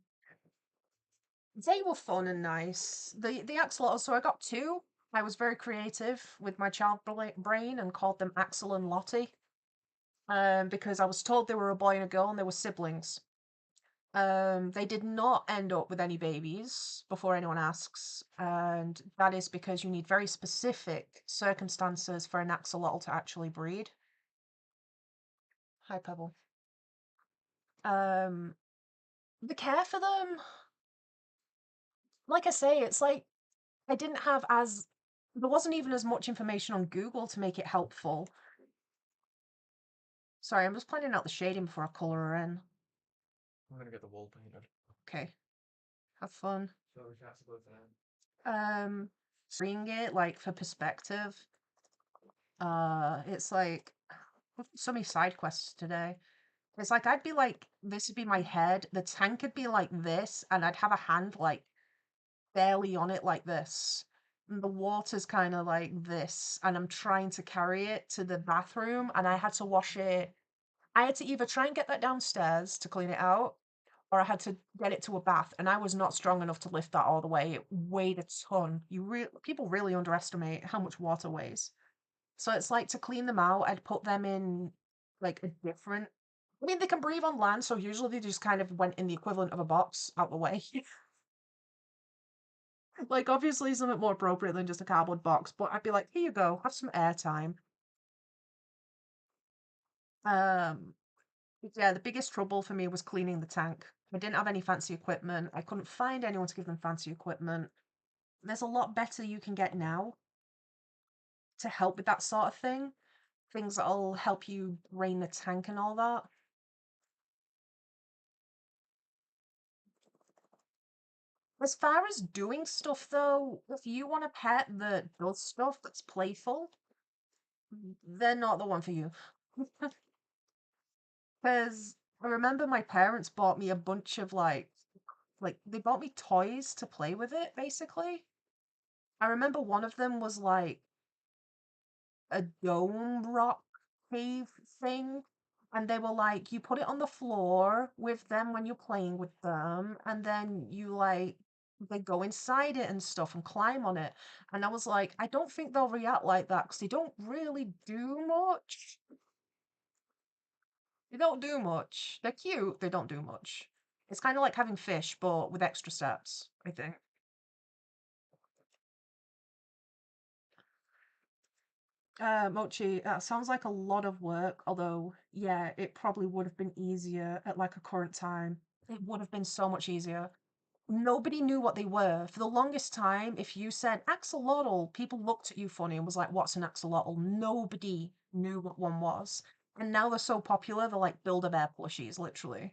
They were fun and nice. The axolotls, so I got 2. I was very creative with my child brain and called them Axel and Lottie. Because I was told they were a boy and a girl and they were siblings. They did not end up with any babies before anyone asks, and that is because you need very specific circumstances for an axolotl to actually breed. Hi, Pebble. The care for them, like I say, it's like I didn't have there wasn't even as much information on Google to make it helpful. Sorry, I'm just planning out the shading before I color her in. I'm gonna get the wall painted. Okay. Have fun. So we have to go then. Seeing it like for perspective. It's like so many side quests today. It's like I'd be like, this would be my head, the tank would be like this, and I'd have a hand like barely on it like this. And the water's kind of like this, and I'm trying to carry it to the bathroom, and I had to wash it. I had to either try and get that downstairs to clean it out, or I had to get it to a bath, and I was not strong enough to lift that all the way. It weighed a ton. People really underestimate how much water weighs. So it's like to clean them out, I'd put them in like a different. I mean, they can breathe on land, so usually they just kind of went in the equivalent of a box out the way. Like, obviously, something more appropriate than just a cardboard box, but I'd be like, here you go, have some airtime. Um, yeah, the biggest trouble for me was cleaning the tank. I didn't have any fancy equipment. I couldn't find anyone to give them fancy equipment. There's a lot better you can get now to help with that sort of thing. things that'll help you drain the tank and all that. As far as doing stuff though, if you want a pet that does stuff that's playful, they're not the one for you. Because I remember my parents bought me a bunch of like they bought me toys to play with it, basically. I remember one of them was like a dome rock cave thing. And they were like, you put it on the floor with them when you're playing with them, and then you like they go inside it and stuff and climb on it. And I was like, I don't think they'll react like that because they don't really do much. They don't do much. They're cute, they don't do much. It's kind of like having fish, but with extra steps, I think. Mochi, sounds like a lot of work, although, yeah, it probably would have been easier at like a current time. It would have been so much easier. Nobody knew what they were. For the longest time, if you said axolotl, people looked at you funny and was like, what's an axolotl? Nobody knew what one was. And now they're so popular, they're like Build-A-Bear plushies, literally.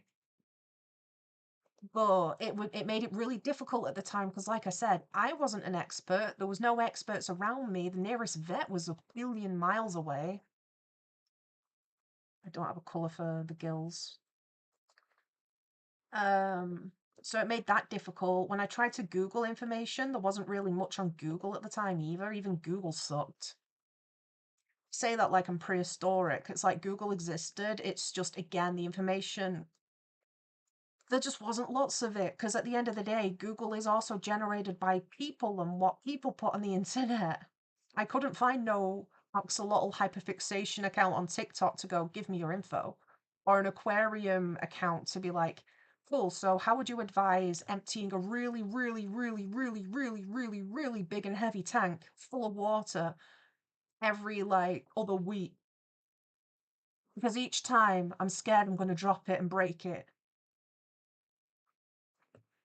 But it made it really difficult at the time because, like I said, I wasn't an expert. There was no experts around me. The nearest vet was a billion miles away. I don't have a colour for the gills. Um, so it made that difficult. When I tried to Google information, there wasn't really much on Google at the time either. Even Google sucked. Say that like I'm prehistoric. It's like Google existed. It's just, again, the information. There just wasn't lots of it because at the end of the day, Google is also generated by people and what people put on the internet. I couldn't find no axolotl hyperfixation account on TikTok to go, give me your info, or an aquarium account to be like, cool, so how would you advise emptying a really, really, really, really, really, really, really big and heavy tank full of water every like other week? Because each time I'm scared I'm going to drop it and break it.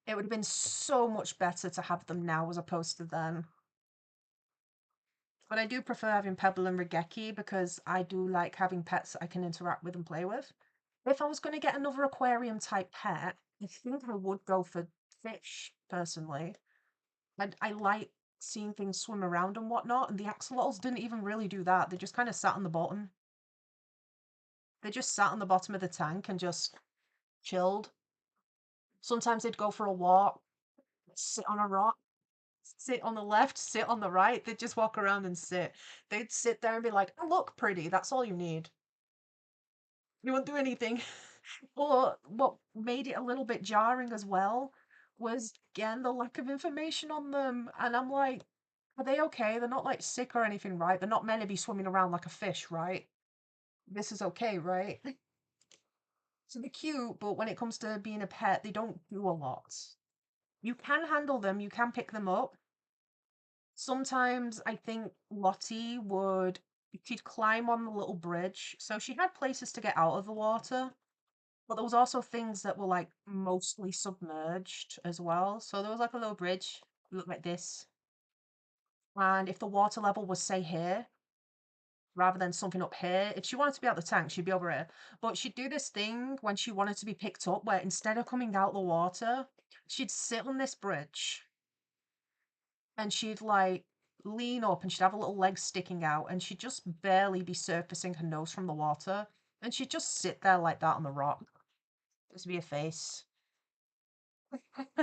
It would have been so much better to have them now as opposed to then. But I do prefer having Pebble and Regeki because I do like having pets that I can interact with and play with. If I was going to get another aquarium type pet, I think I would go for fish, personally. I like seeing things swim around and whatnot, and the axolotls didn't even really do that. They just kind of sat on the bottom. They just sat on the bottom of the tank and just chilled. Sometimes they'd go for a walk, sit on a rock, sit on the left, sit on the right. They'd just walk around and sit. They'd sit there and be like, I look pretty. That's all you need. You won't do anything. But what made it a little bit jarring as well was, again, the lack of information on them. And I'm like, are they okay? They're not like sick or anything, right? They're not meant to be swimming around like a fish, right? This is okay, right? So they're cute, but when it comes to being a pet, they don't do a lot. You can handle them, you can pick them up. Sometimes I think Lottie would, she'd climb on the little bridge. So she had places to get out of the water, but there was also things that were like mostly submerged as well. So there was like a little bridge, looked like this. And if the water level was, say, here, rather than something up here, if she wanted to be out the tank, she'd be over here. But she'd do this thing when she wanted to be picked up, where instead of coming out the water, she'd sit on this bridge and she'd like lean up and she'd have a little leg sticking out and she'd just barely be surfacing her nose from the water. And she'd just sit there like that on the rock. Just be a face.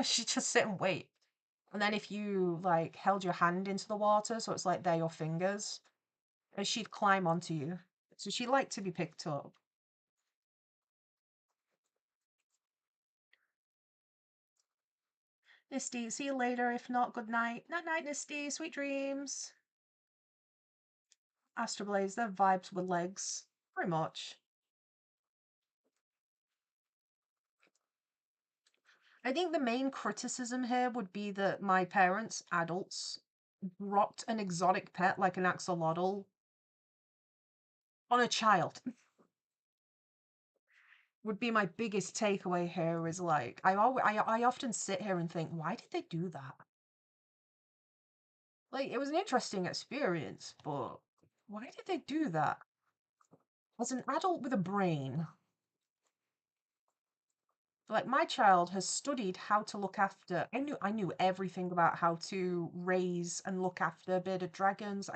She'd just sit and wait. And then if you like held your hand into the water, so it's like they're your fingers, and she'd climb onto you. So she liked to be picked up. Nisty, see you later. If not, good night. Night night, Nisty. Sweet dreams. Astroblaze, they're vibes with legs. Very much. I think the main criticism here would be that my parents, adults, dropped an exotic pet like an axolotl on a child. Would be my biggest takeaway here is like I often sit here and think, why did they do that? Like it was an interesting experience, but why did they do that? as an adult with a brain, like my child has studied how to look after. I knew everything about how to raise and look after bearded dragons.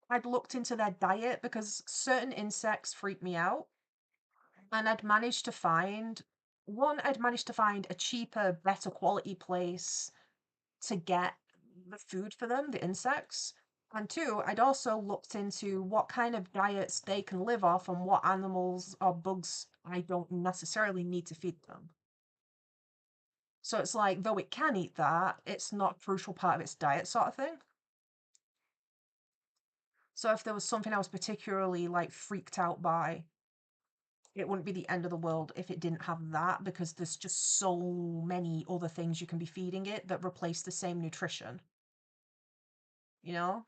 I'd looked into their diet because certain insects freak me out, and I'd managed to find a cheaper, better quality place to get the food for them, the insects. And two, I'd also looked into what kind of diets they can live off and what animals or bugs I don't necessarily need to feed them. So it's like, though it can eat that, it's not a crucial part of its diet, sort of thing. So if there was something I was particularly like freaked out by, it wouldn't be the end of the world if it didn't have that, because there's just so many other things you can be feeding it that replace the same nutrition, you know?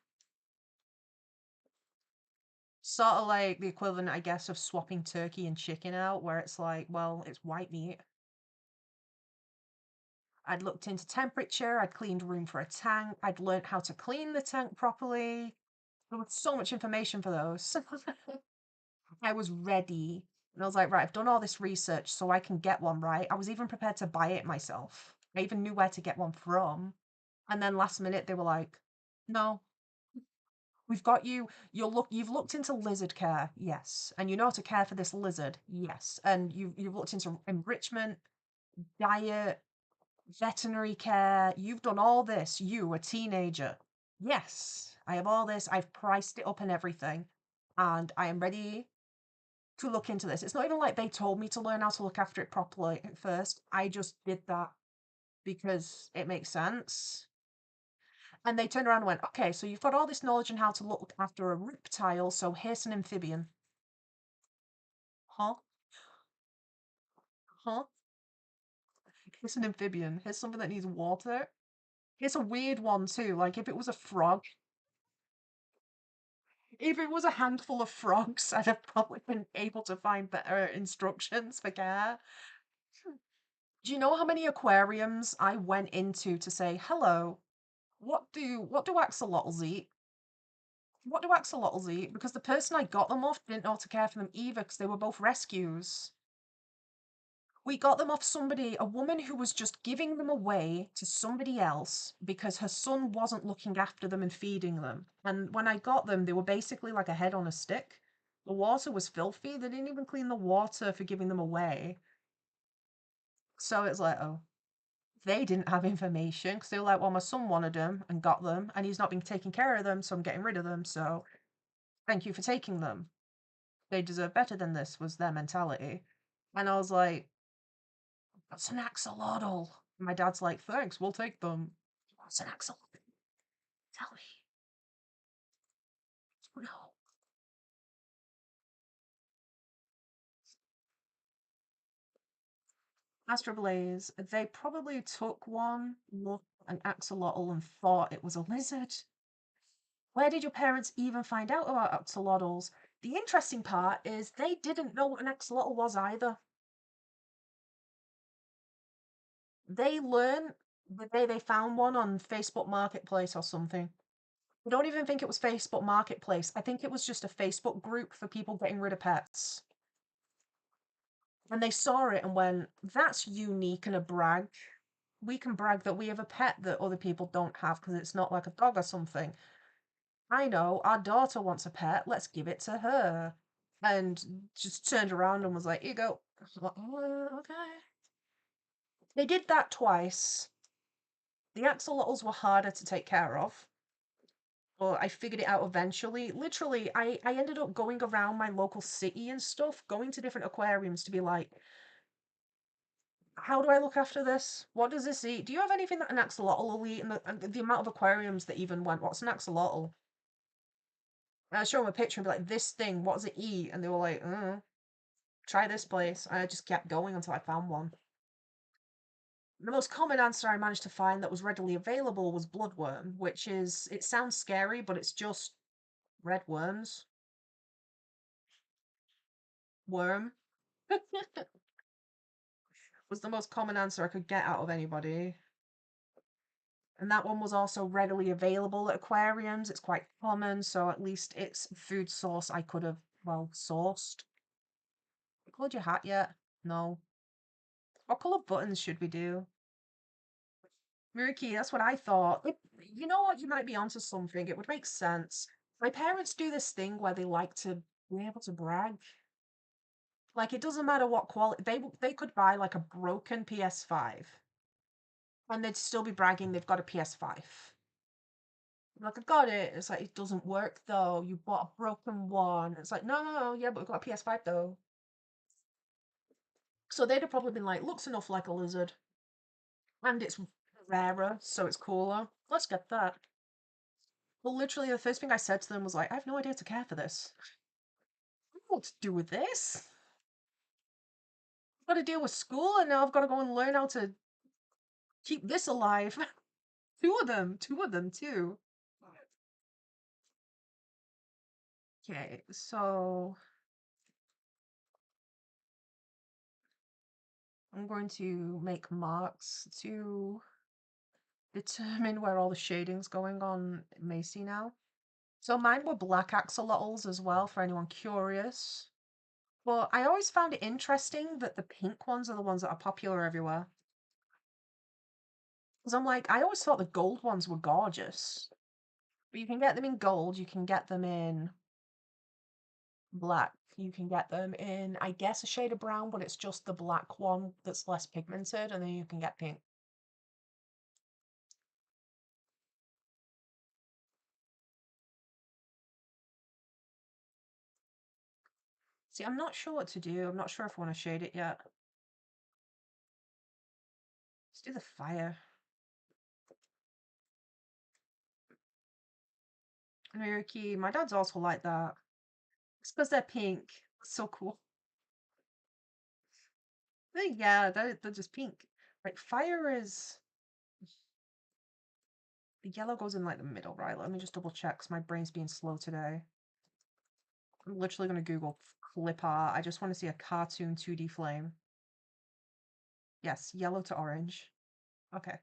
Sort of like the equivalent, I guess, of swapping turkey and chicken out, where it's like, well, it's white meat. I'd looked into temperature, I'd cleaned room for a tank, I'd learnt how to clean the tank properly. There was so much information for those. I was ready. And I was like, right, I've done all this research so I can get one, right? I was even prepared to buy it myself. I even knew where to get one from. And then last minute they were like, no, we've got you. You've looked into lizard care, yes. And you know how to care for this lizard, yes. And you've looked into enrichment, diet, veterinary care. You've done all this, you, a teenager. Yes, I have all this. I've priced it up and everything. And I am ready to look into this. It's not even like they told me to learn how to look after it properly at first. I just did that because it makes sense. And they turned around and went, okay, so you've got all this knowledge on how to look after a reptile, so here's an amphibian. Huh? Huh? Here's an amphibian. Here's something that needs water. Here's a weird one too. Like if it was a frog, if it was a handful of frogs, I'd have probably been able to find better instructions for care. Do you know how many aquariums I went into to say, hello, what do axolotls eat? What do axolotls eat? Because the person I got them off didn't know how to care for them either, because they were both rescues. We got them off a woman who was just giving them away to somebody else because her son wasn't looking after them and feeding them. And when I got them, they were basically like a head on a stick. The water was filthy. They didn't even clean the water for giving them away. So it's like, oh, they didn't have information because they were like, well, my son wanted them and got them, and he's not been taking care of them, so I'm getting rid of them. So thank you for taking them. They deserve better than this, was their mentality. And I was like, that's an axolotl. And my dad's like, thanks, we'll take them. What's an axolotl? Tell me. No. Astroblaze, they probably took one look at an axolotl and thought it was a lizard. Where did your parents even find out about axolotls? The interesting part is they didn't know what an axolotl was either. They learned the day they found one on Facebook Marketplace or something. I don't even think it was Facebook Marketplace. I think it was just a Facebook group for people getting rid of pets. And they saw it and went, that's unique and a brag. We can brag that we have a pet that other people don't have because it's not like a dog or something. I know, our daughter wants a pet, let's give it to her. And just turned around and was like, here you go. Like, "Oh, okay." They did that twice. The axolotls were harder to take care of. But I figured it out eventually. Literally, I ended up going around my local city and stuff, going to different aquariums to be like, how do I look after this? What does this eat? Do you have anything that an axolotl will eat? And the amount of aquariums that even went, what's an axolotl? And I show them a picture and be like, this thing, what does it eat? And they were like, try this place. And I just kept going until I found one. The most common answer I managed to find that was readily available was bloodworm, which is, it sounds scary, but it's just red worms. Worm was the most common answer I could get out of anybody. And that one was also readily available at aquariums. It's quite common, so at least it's a food source I could have well sourced. Colored your hat yet? No. What colour buttons should we do? Murky, that's what I thought. You know what? You might be onto something. It would make sense. My parents do this thing where they like to be able to brag. Like, it doesn't matter what quality. They could buy, like, a broken PS5, and they'd still be bragging they've got a PS5. Like, I've got it. It's like, it doesn't work, though. You bought a broken one. It's like, no, no, no. Yeah, but we've got a PS5, though. So they'd have probably been like, looks enough like a lizard. And it's rarer, so it's cooler. Let's get that. Well, literally, the first thing I said to them was like, I have no idea to care for this. I don't know what to do with this. I've got to deal with school, and now I've got to go and learn how to keep this alive. Two of them, too. Okay, so I'm going to make marks to determine where all the shading's going on Macy now. So mine were black axolotls as well, for anyone curious. But I always found it interesting that the pink ones are the ones that are popular everywhere. Because I'm like, I always thought the gold ones were gorgeous. But you can get them in gold, you can get them in black, you can get them in, I guess, a shade of brown, but it's just the black one that's less pigmented, and then you can get pink. See, I'm not sure what to do. I'm not sure if I want to shade it yet. Let's do the fire. Miruki, my dad's also like that. It's because they're pink. It's so cool. Yeah, they're just pink. Right, fire is... The yellow goes in like the middle, right? Let me just double check because my brain's being slow today. I'm literally going to Google clip art. I just want to see a cartoon 2D flame. Yes, yellow to orange. Okay.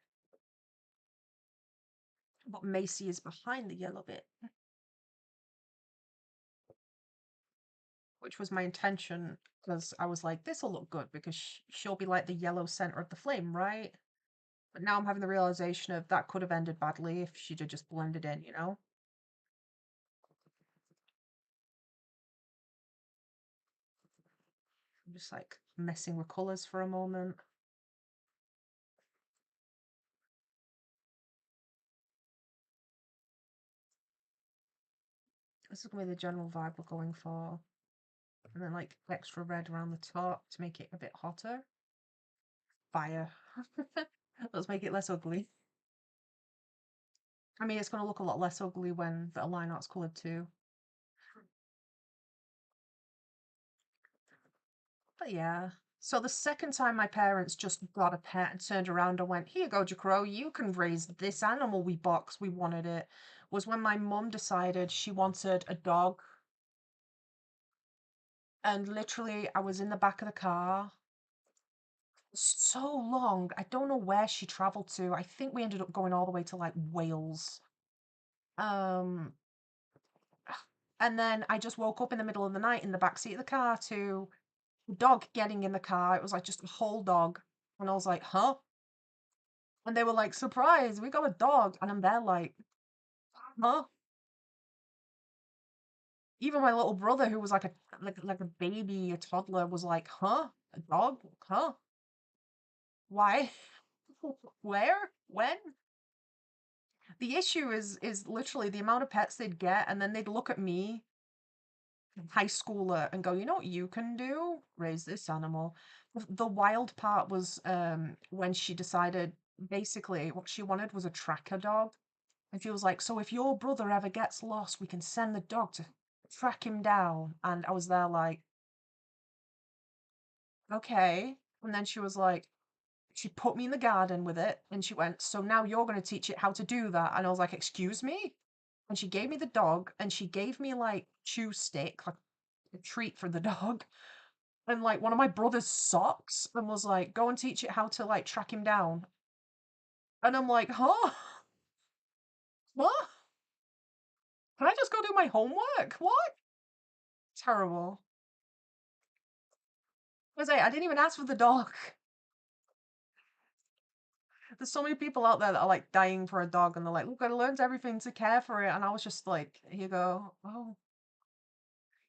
But Macy is behind the yellow bit. Which was my intention, because I was like, this will look good because she'll be like the yellow center of the flame, right? But now I'm having the realization of that could have ended badly if she'd have just blended in, you know? I'm just like messing with colors for a moment. This is going to be the general vibe we're going for. And then like extra red around the top to make it a bit hotter. Fire. Let's make it less ugly. I mean, it's going to look a lot less ugly when the line art's colored too. But yeah. So the second time my parents just got a pet and turned around and went, here you go, Jcrow, you can raise this animal we bought 'cause we wanted it, was when my mum decided she wanted a dog. And literally, I was in the back of the car so long. I don't know where she traveled to. I think we ended up going all the way to like Wales. Um, and then I just woke up in the middle of the night in the back seat of the car to the dog getting in the car. It was like just a whole dog. And I was like, huh? And they were like, surprise, we got a dog. And I'm there like, huh? Even my little brother, who was like a baby, a toddler, was like, huh? A dog? Huh? Why? Where? When? The issue is literally the amount of pets they'd get, and then they'd look at me, high schooler, and go, you know what you can do? Raise this animal. The wild part was when she decided basically what she wanted was a tracker dog. And she was like, so if your brother ever gets lost, we can send the dog to track him down. And I was there like, okay. And then she was like, she put me in the garden with it and she went, so now you're going to teach it how to do that. And I was like, excuse me? And she gave me the dog and she gave me like chew stick, like a treat for the dog. And like one of my brother's socks and was like, go and teach it how to like track him down. And I'm like, huh? What? Can I just go do my homework? What? Terrible. I didn't even ask for the dog. There's so many people out there that are like dying for a dog and they're like, look, I learned everything to care for it. And I was just like, here you go. Oh,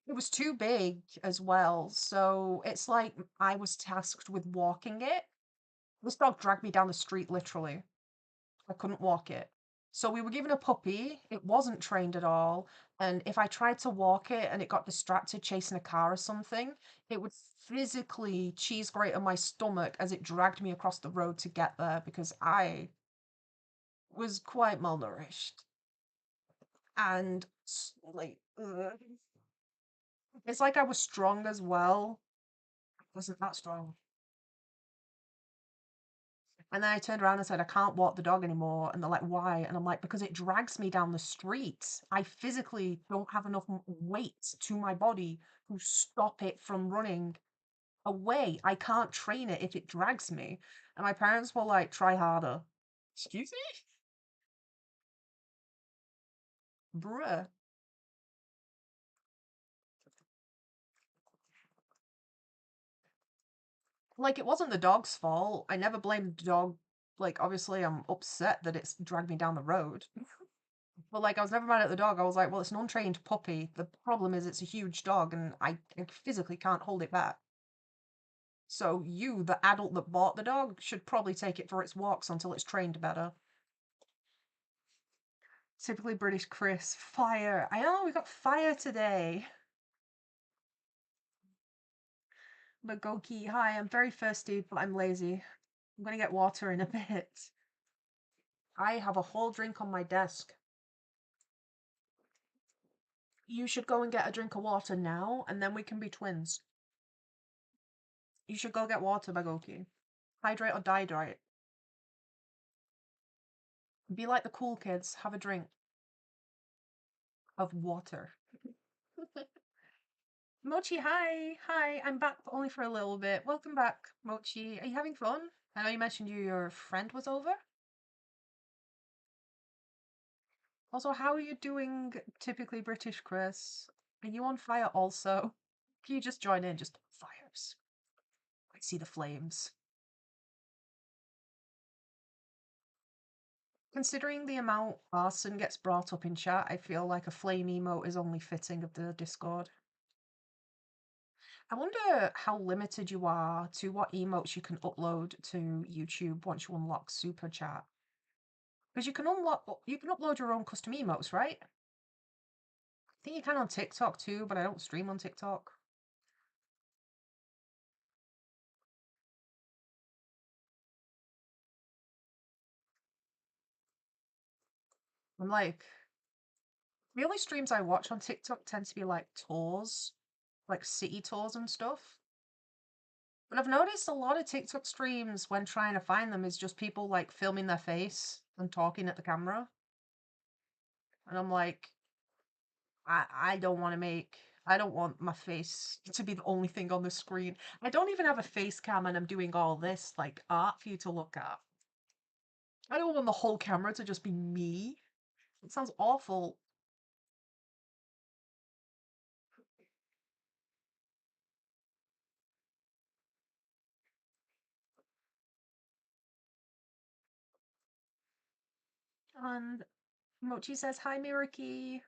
it was too big as well. So it's like I was tasked with walking it. This dog dragged me down the street literally. I couldn't walk it. So we were given a puppy. It wasn't trained at all. And if I tried to walk it and it got distracted chasing a car or something, it would physically cheese grate on my stomach as it dragged me across the road to get there because I was quite malnourished. And like, it's like I was strong as well. I wasn't that strong. And then I turned around and said, I can't walk the dog anymore. And they're like, why? And I'm like, because it drags me down the street. I physically don't have enough weight to my body to stop it from running away. I can't train it if it drags me. And my parents were like, try harder. Excuse me? Bruh. Like, it wasn't the dog's fault. I never blamed the dog. Like, obviously, I'm upset that it's dragged me down the road. But like, I was never mad at the dog. I was like, well, it's an untrained puppy. The problem is it's a huge dog, and I physically can't hold it back. So you, the adult that bought the dog, should probably take it for its walks until it's trained better. Typically British Chris. Fire. I know, we got fire today. Magoki, hi, I'm very thirsty, but I'm lazy. I'm gonna get water in a bit. I have a whole drink on my desk. You should go and get a drink of water now, and then we can be twins. You should go get water, Magoki. Hydrate or dihydrate. Be like the cool kids. Have a drink of water. Mochi, hi. Hi, I'm back but only for a little bit. Welcome back, Mochi. Are you having fun? I know you mentioned your friend was over. Also, how are you doing, typically British Chris? Are you on fire also? Can you just join in? Just fires. I see the flames. Considering the amount Arson gets brought up in chat, I feel like a flame emote is only fitting of the Discord. I wonder how limited you are to what emotes you can upload to YouTube once you unlock Super Chat. Because you can upload your own custom emotes, right? I think you can on TikTok too, but I don't stream on TikTok. I'm like, the only streams I watch on TikTok tend to be like tours, like city tours and stuff. But I've noticed a lot of TikTok streams when trying to find them is just people like filming their face and talking at the camera. And I'm like, I don't want to make, I don't want my face to be the only thing on the screen. I don't even have a face cam and I'm doing all this like art for you to look at. I don't want the whole camera to just be me. It sounds awful. And Mochi says, hi, Miraki.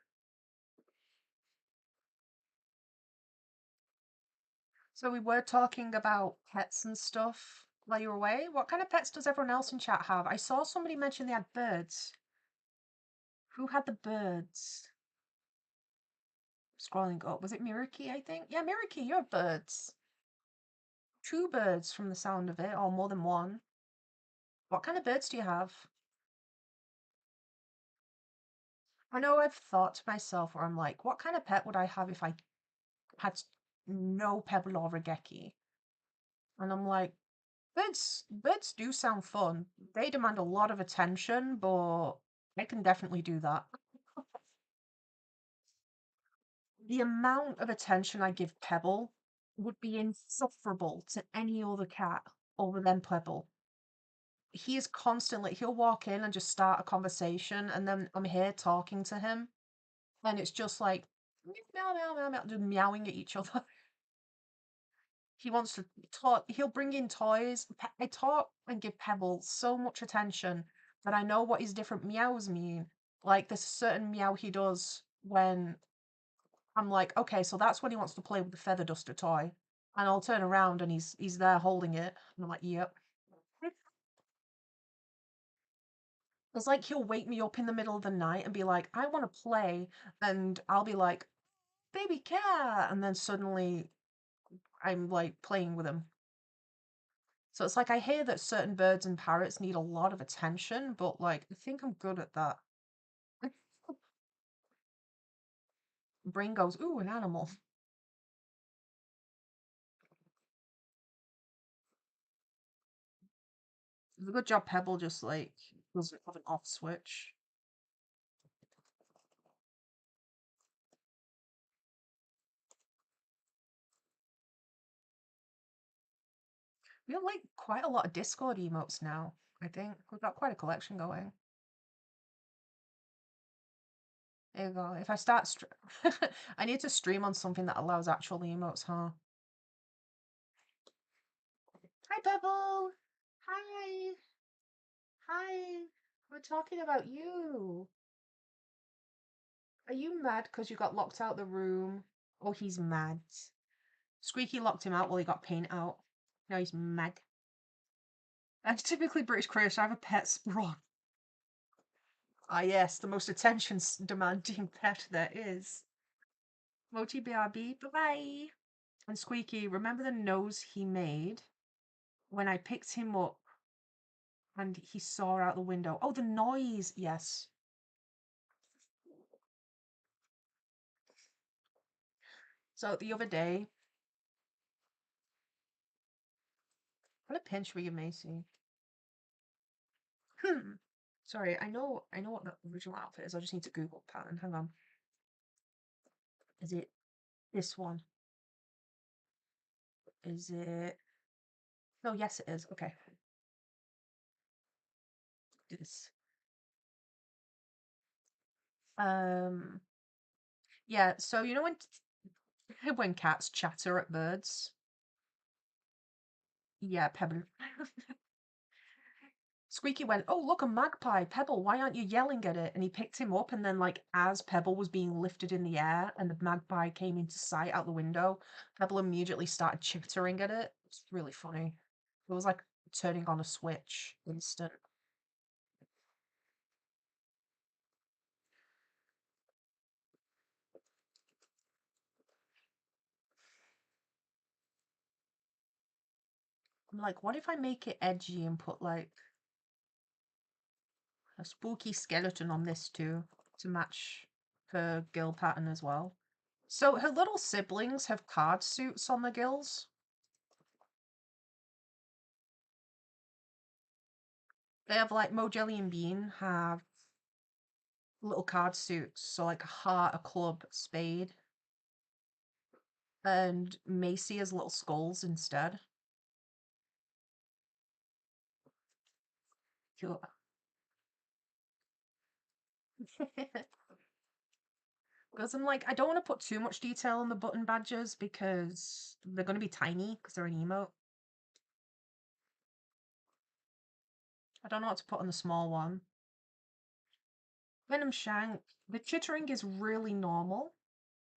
So we were talking about pets and stuff while you were away. What kind of pets does everyone else in chat have? I saw somebody mention they had birds. Who had the birds? Scrolling up. Was it Miraki, I think? Yeah, Miraki, you have birds. Two birds from the sound of it, or more than one. What kind of birds do you have? I know I've thought to myself where I'm like, what kind of pet would I have if I had no pebble or regeki? And I'm like, birds do sound fun. They demand a lot of attention, but I can definitely do that. The amount of attention I give Pebble would be insufferable to any other cat other than Pebble. He is constantly, he'll walk in and just start a conversation, and then I'm here talking to him, and it's just like, Meow, meow, meow, meow, just meowing at each other. He wants to talk. He'll bring in toys. I talk and give Pebble so much attention that I know what his different meows mean. Like, there's a certain meow he does when I'm like, okay, so that's when he wants to play with the feather duster toy. And I'll turn around and he's there holding it. And I'm like, yep. It's like he'll wake me up in the middle of the night and be like, I want to play. And I'll be like, baby cat. And then suddenly I'm like playing with him. So it's like I hear that certain birds and parrots need a lot of attention, but like I think I'm good at that. Brain goes, ooh, an animal. It's a good job Pebble just like doesn't have an off switch. We have like quite a lot of Discord emotes now, I think. We've got quite a collection going. There you go. If I start I need to stream on something that allows actual emotes, huh? Hi, Pebble! Hi! Hi! We're talking about you. Are you mad because you got locked out the room? Oh, he's mad. Squeaky locked him out while he got paint out. Now he's mad. That's typically British Christian. I have a pet sprawn. Ah, yes, the most attention demanding pet there is. Mochi BRB, bye bye. And Squeaky, remember the nose he made when I picked him up and he saw out the window? Oh, the noise, yes. So the other day, what a pinch we give Macy. Sorry, I know what the original outfit is. I just need to Google pattern. Hang on. Is it this one? Is it? Oh, yes, it is. Okay. Do this. Um, yeah. So you know when when cats chatter at birds? Yeah, Pebble. Squeaky went, "Oh, look, a magpie. Pebble, why aren't you yelling at it?" And he picked him up, and then, like, as Pebble was being lifted in the air and the magpie came into sight out the window, Pebble immediately started chittering at it. It's really funny. It was like turning on a switch instant. I'm like, what if I make it edgy and put, like, a spooky skeleton on this too to match her gill pattern as well? So her little siblings have card suits on the gills. They have like Mo Jelly and Bean have little card suits, so like a heart, a club, a spade, and Macy has little skulls instead. Cute. Because I'm like, I don't want to put too much detail on the button badges because they're going to be tiny because they're an emote. I don't know what to put on the small one. Venom Shank, the chittering is really normal.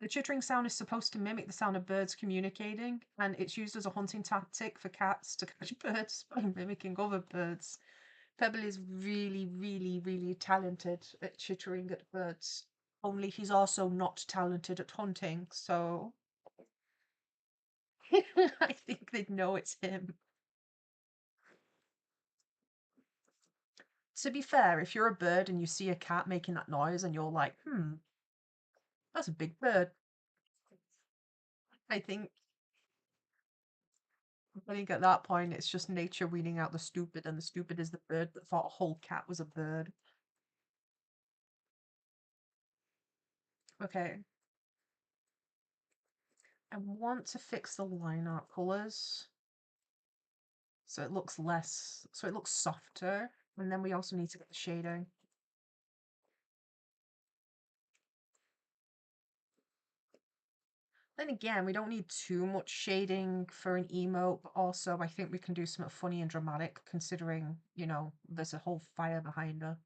The chittering sound is supposed to mimic the sound of birds communicating, and it's used as a hunting tactic for cats to catch birds by mimicking other birds. Pebble is really, really, really talented at chittering at birds. Only he's also not talented at hunting, so I think they'd know it's him. To be fair, if you're a bird and you see a cat making that noise and you're like, that's a big bird, I think I think at that point it's just nature weeding out the stupid, and the stupid is the bird that thought a whole cat was a bird. Okay. I want to fix the line art colors so it looks less, so it looks softer, and then we also need to get the shading. Then again, we don't need too much shading for an emote, but also I think we can do something funny and dramatic considering, you know, there's a whole fire behind her.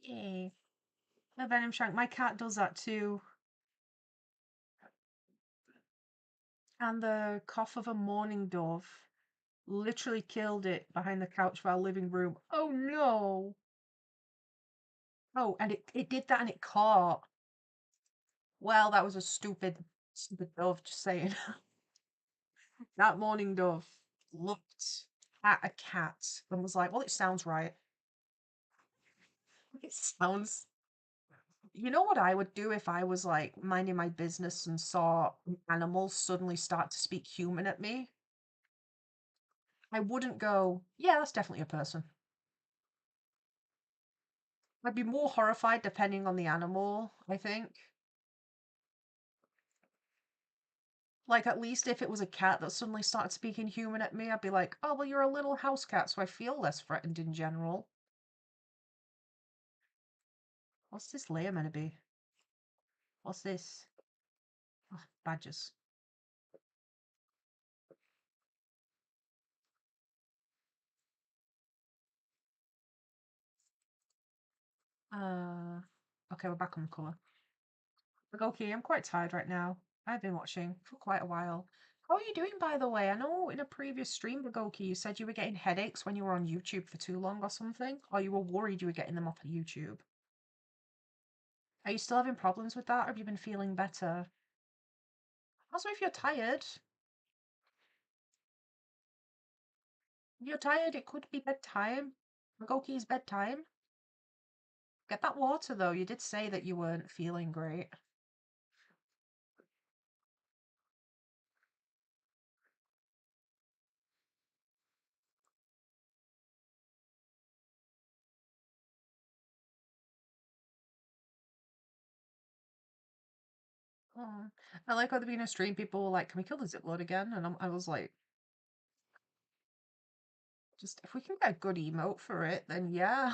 Yay. A venom shank. My cat does that too. And the cough of a mourning dove literally killed it behind the couch of our living room. Oh no! Oh, and it did that and it caught. Well, that was a stupid dove, just saying. That mourning dove looked at a cat and was like, well, it sounds right. It sounds. You know what I would do if I was like minding my business and saw animals suddenly start to speak human at me? I wouldn't go, yeah, that's definitely a person. I'd be more horrified depending on the animal, I think. Like, at least if it was a cat that suddenly started speaking human at me, I'd be like, oh, well, you're a little house cat, so I feel less threatened in general. What's this layer meant to be? What's this? Oh, badgers. Okay, we're back on the colour. Okay, I'm quite tired right now. I've been watching for quite a while. How are you doing, by the way? I know in a previous stream, Bagoki, you said you were getting headaches when you were on YouTube for too long or something, or you were worried you were getting them off of YouTube. Are you still having problems with that, or have you been feeling better? Also, if you're tired, it could be bedtime. Bagoki's bedtime. Get that water, though. You did say that you weren't feeling great. Oh, I like how the being a stream, people were like, can we kill the zipload again? And I was like, just if we can get a good emote for it, then yeah.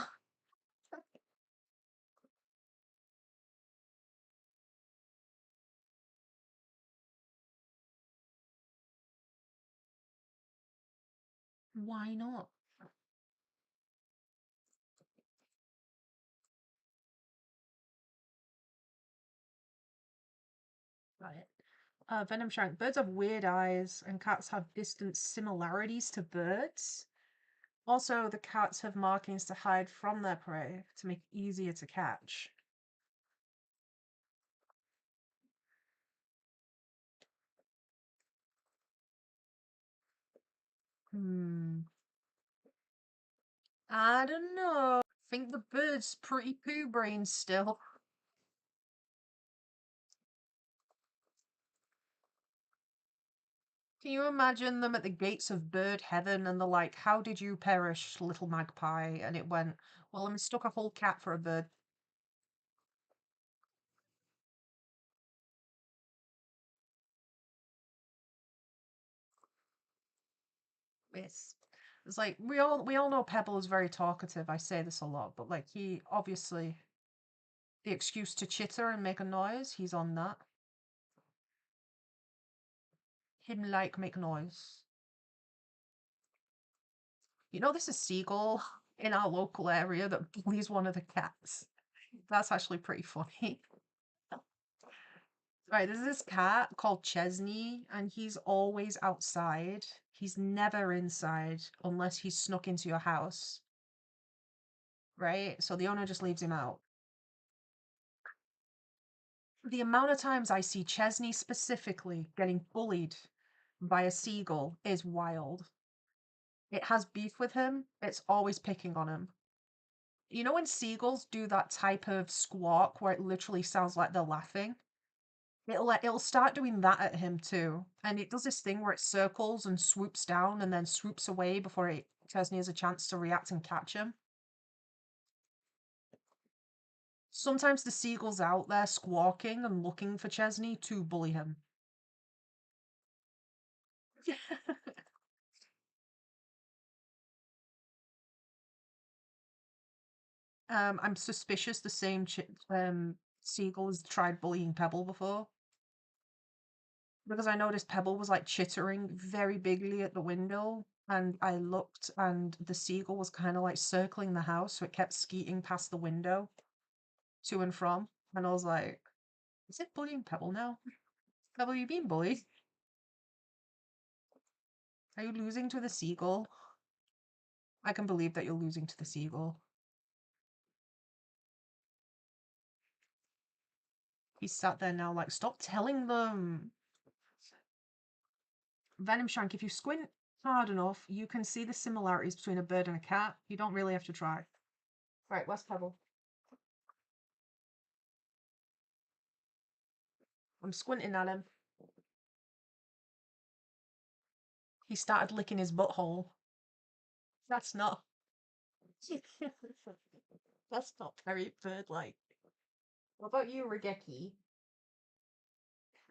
Why not? Right. Venom Shank. Birds have weird eyes, and cats have distant similarities to birds. Also, the cats have markings to hide from their prey to make it easier to catch. Hmm. I don't know. I think the bird's pretty poo brain still. Can you imagine them at the gates of bird heaven and they're like, how did you perish, little magpie? And it went, well, I mistook a whole cat for a bird. It's like we all know Pebble is very talkative. I say this a lot, but like he obviously the excuse to chitter and make a noise, he's on that. Him like make noise. You know, there's a seagull in our local area that bullies one of the cats. That's actually pretty funny. Right, there's this cat called Chesney, and he's always outside. He's never inside unless he's snuck into your house, right? So the owner just leaves him out. The amount of times I see Chesney specifically getting bullied by a seagull is wild. It has beef with him, it's always picking on him. You know when seagulls do that type of squawk where it literally sounds like they're laughing? It'll start doing that at him too. And it does this thing where it circles and swoops down and then swoops away before Chesney has a chance to react and catch him. Sometimes the seagull's out there squawking and looking for Chesney to bully him. I'm suspicious the same seagull has tried bullying Pebble before. Because I noticed Pebble was like chittering very bigly at the window, and I looked, and the seagull was kind of like circling the house, so it kept skeeting past the window to and from. And I was like, is it bullying Pebble now? Pebble, you being bullied? Are you losing to the seagull? I can believe that you're losing to the seagull. He's sat there now, like, stop telling them. Venom Shank, if you squint hard enough, you can see the similarities between a bird and a cat. You don't really have to try. Right, where's Pebble? I'm squinting at him. He started licking his butthole. That's not. That's not very bird-like. What about you, Regeki?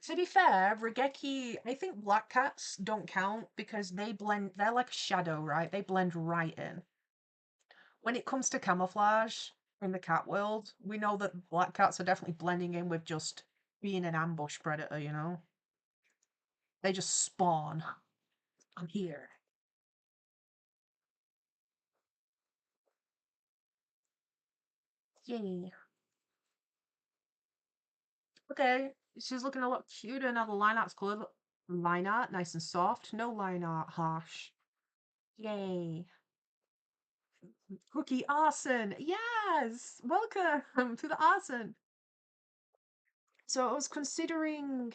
To be fair, Regeki, I think black cats don't count because they blend, they're like a shadow, right? They blend right in. When it comes to camouflage in the cat world, we know that black cats are definitely blending in with just being an ambush predator, you know? They just spawn. I'm here. Yay. Okay, she's looking a lot cuter now. The line art's good. Line art, nice and soft. No line art, harsh. Yay. Cookie Arson. Yes! Welcome to the Arson. So I was considering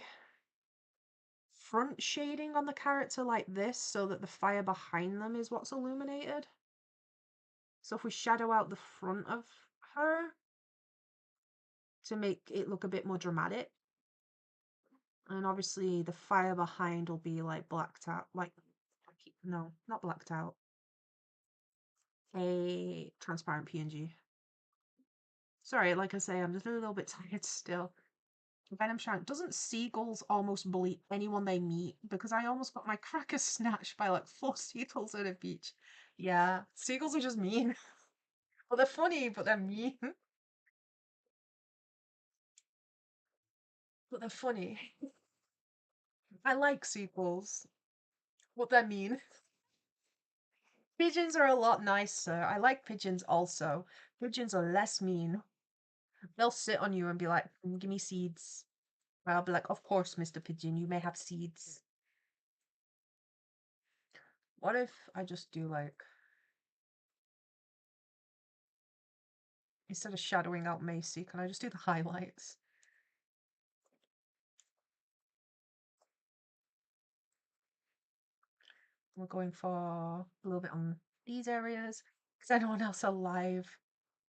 front shading on the character like this so that the fire behind them is what's illuminated. So if we shadow out the front of her to make it look a bit more dramatic. And obviously the fire behind will be like blacked out. Like, no, not blacked out. A transparent PNG. Sorry, like I say, I'm just a little bit tired still. Venom Shank, doesn't seagulls almost bully anyone they meet? Because I almost got my cracker snatched by like 4 seagulls at a beach. Yeah, seagulls are just mean. Well, they're funny, but they're mean. But they're funny. I like seagulls, but they're mean. Pigeons are a lot nicer. I like pigeons also. Pigeons are less mean. They'll sit on you and be like, give me seeds." I'll be like, "Of course, Mr. Pigeon, you may have seeds." What if I just do like, instead of shadowing out Macy, can I just do the highlights? We're going for a little bit on these areas because anyone else alive.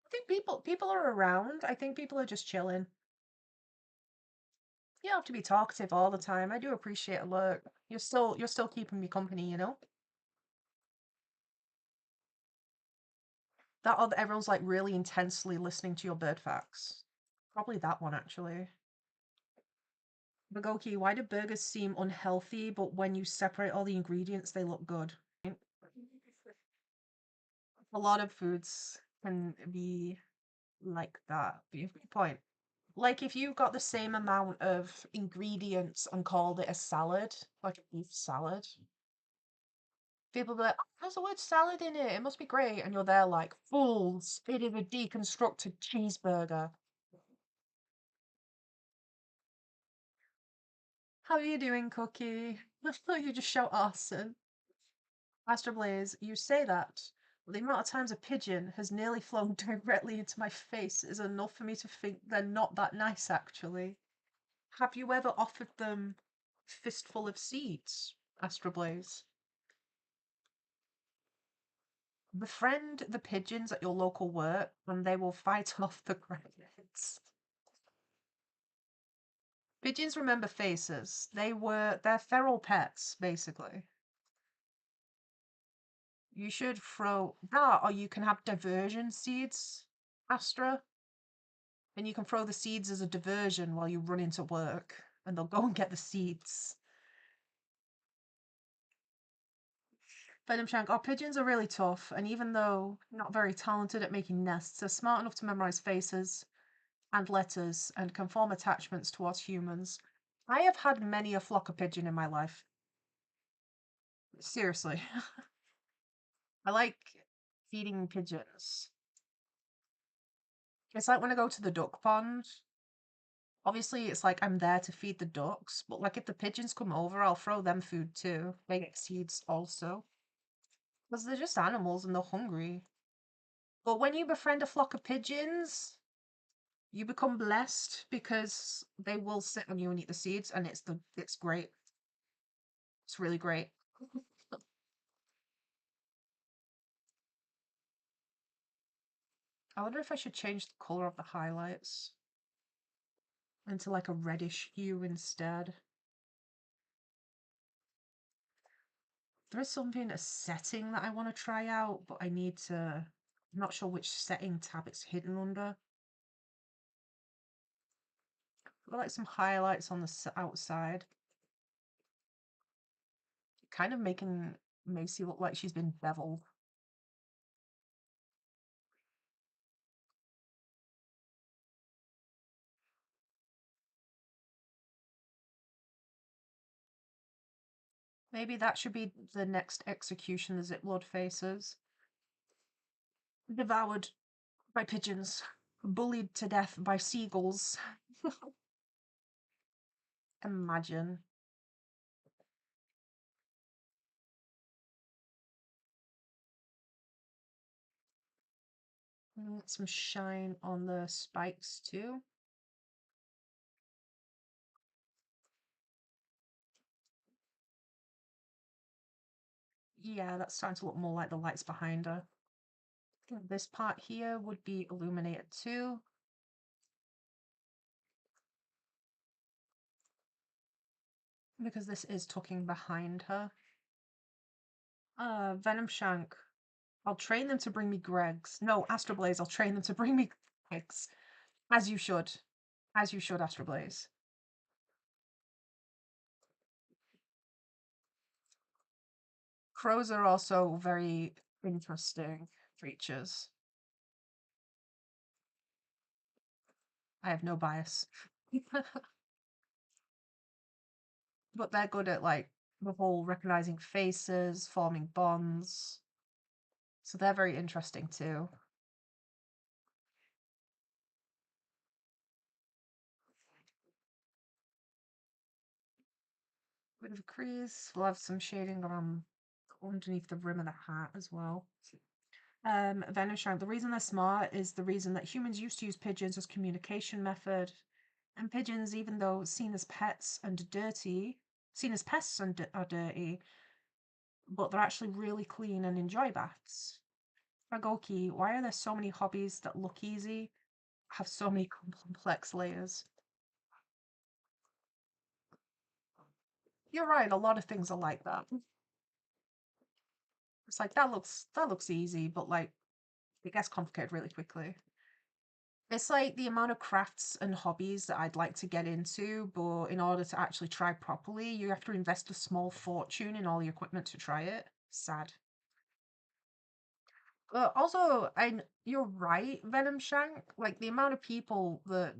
I think people are around. I think people are just chilling. You don't have to be talkative all the time. I do appreciate a look. You're still keeping me company, you know? That other everyone's like really intensely listening to your bird facts. Probably that one actually. Bagoki, why do burgers seem unhealthy, but when you separate all the ingredients, they look good? A lot of foods can be like that. But you have a good point. Like if you got the same amount of ingredients and called it a salad, like a beef salad, people be like, "Oh, there's the word salad in it. It must be great." And you're there like, fools, it is a deconstructed cheeseburger. How are you doing, Cookie? I thought you just shout arson. Astro Blaze, you say that, but the amount of times a pigeon has nearly flown directly into my face is enough for me to think they're not that nice, actually. Have you ever offered them a fistful of seeds, Astro Blaze? Befriend the pigeons at your local work and they will fight off the gremlins. Pigeons remember faces. They're feral pets, basically. You should throw that, or you can have diversion seeds, Astra. And you can throw the seeds as a diversion while you run into work, and they'll go and get the seeds. Venom Shank, our pigeons are really tough, and even though not very talented at making nests, they're smart enough to memorize faces and letters and can form attachments towards humans. I have had many a flock of pigeon in my life. Seriously. I like feeding pigeons. It's like when I go to the duck pond. Obviously, it's like I'm there to feed the ducks, but like if the pigeons come over, I'll throw them food too. They get seeds also. Because they're just animals and they're hungry. But when you befriend a flock of pigeons, you become blessed because they will sit on you and eat the seeds, and it's great. It's really great. I wonder if I should change the color of the highlights into like a reddish hue instead. There is something, a setting that I want to try out, but I'm not sure which setting tab it's hidden under. Got like some highlights on the outside. Kind of making Macy look like she's been beveled. Maybe that should be the next execution, the Zip Blood faces. Devoured by pigeons. Bullied to death by seagulls. Imagine. Some shine on the spikes too. Yeah, that's starting to look more like the lights behind her. I think this part here would be illuminated too. Because this is tucking behind her. Venom Shank. I'll train them to bring me Greg's. No, Astroblaze, I'll train them to bring me Greg's. As you should. As you should, Astroblaze. Crows are also very interesting creatures. I have no bias. But they're good at like the whole recognizing faces, forming bonds. So they're very interesting too. Bit of a crease. We'll have some shading around underneath the rim of the hat as well. Venom Shark. The reason they're smart is the reason that humans used to use pigeons as communication method. And pigeons, even though seen as pets and dirty, seen as pests and are dirty, but they're actually really clean and enjoy baths. Ragoki, why are there so many hobbies that look easy, have so many complex layers? You're right, a lot of things are like that. It's like that looks easy, but like it gets complicated really quickly. It's like the amount of crafts and hobbies that I'd like to get into, but in order to actually try properly, you have to invest a small fortune in all the equipment to try it. Sad. Also, you're right, Venom Shank. Like the amount of people that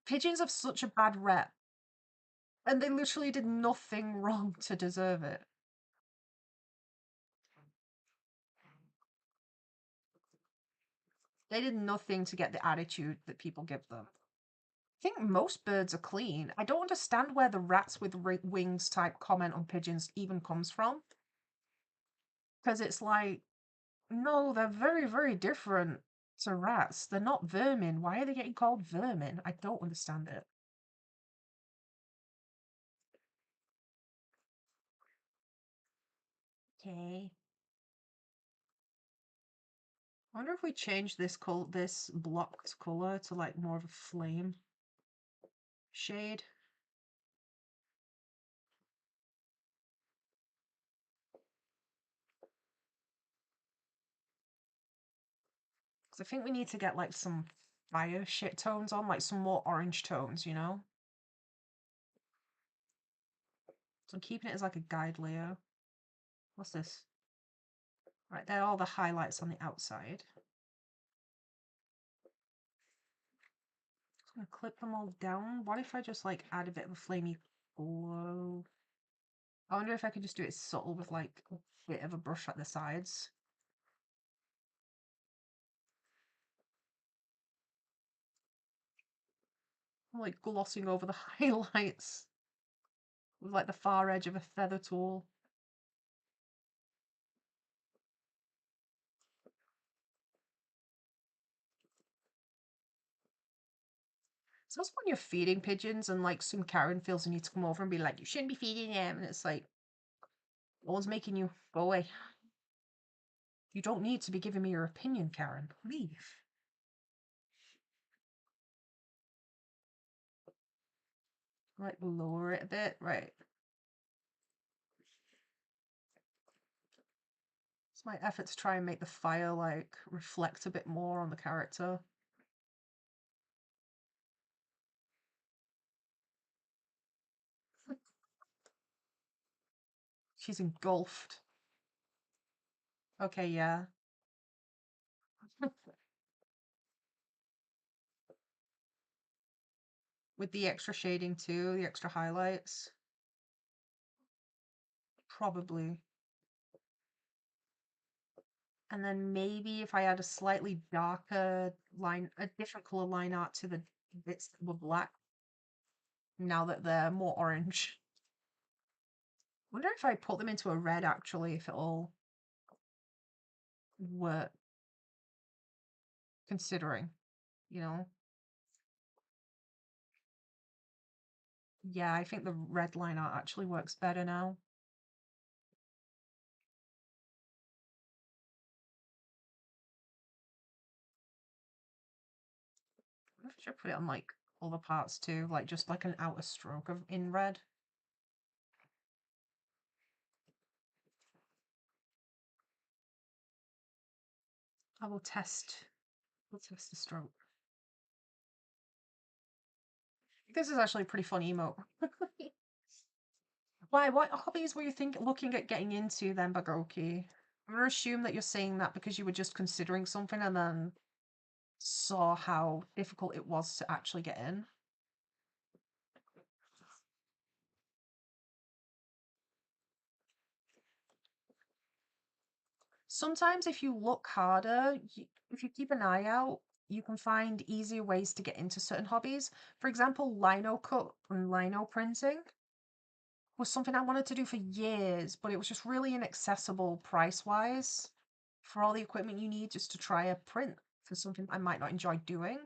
pigeons have such a bad rep, and they literally did nothing wrong to deserve it. They did nothing to get the attitude that people give them. I think most birds are clean. I don't understand where the rats with wings type comment on pigeons even comes from. Because it's like, no, they're very, very different to rats. They're not vermin. Why are they getting called vermin? I don't understand it. Okay. I wonder if we change this blocked color to like more of a flame shade. Because I think we need to get like some fire shit tones on, like some more orange tones, you know? So I'm keeping it as like a guide layer. What's this? Right, they're all the highlights on the outside. I'm gonna clip them all down. What if I just like add a bit of a flamey glow? I wonder if I could just do it subtle with like a bit of a brush at the sides. I'm like glossing over the highlights with like the far edge of a feather tool. So that's when you're feeding pigeons and like some Karen feels the need to come over and be like, you shouldn't be feeding them. And it's like, no one's making you. Go away. You don't need to be giving me your opinion, Karen. Leave. Like lower it a bit. Right. It's my effort to try and make the fire like reflect a bit more on the character. She's engulfed. Okay, yeah. With the extra shading too, the extra highlights. Probably. And then maybe if I add a slightly darker line, a different color line art to the bits that were black, now that they're more orange. Wonder if I put them into a red actually, if it'll work, considering, you know? Yeah, I think the red line art actually works better now. I should put it on like other parts too, like just like an outer stroke of in red. I will test. We'll test the stroke. This is actually a pretty fun emote. Why? What hobbies were you looking at getting into then, Bagoki? I'm gonna assume that you're saying that because you were just considering something and then saw how difficult it was to actually get in. Sometimes if you look harder, if you keep an eye out, you can find easier ways to get into certain hobbies. For example, lino cut and lino printing was something I wanted to do for years, but it was just really inaccessible price-wise for all the equipment you need just to try a print for something I might not enjoy doing.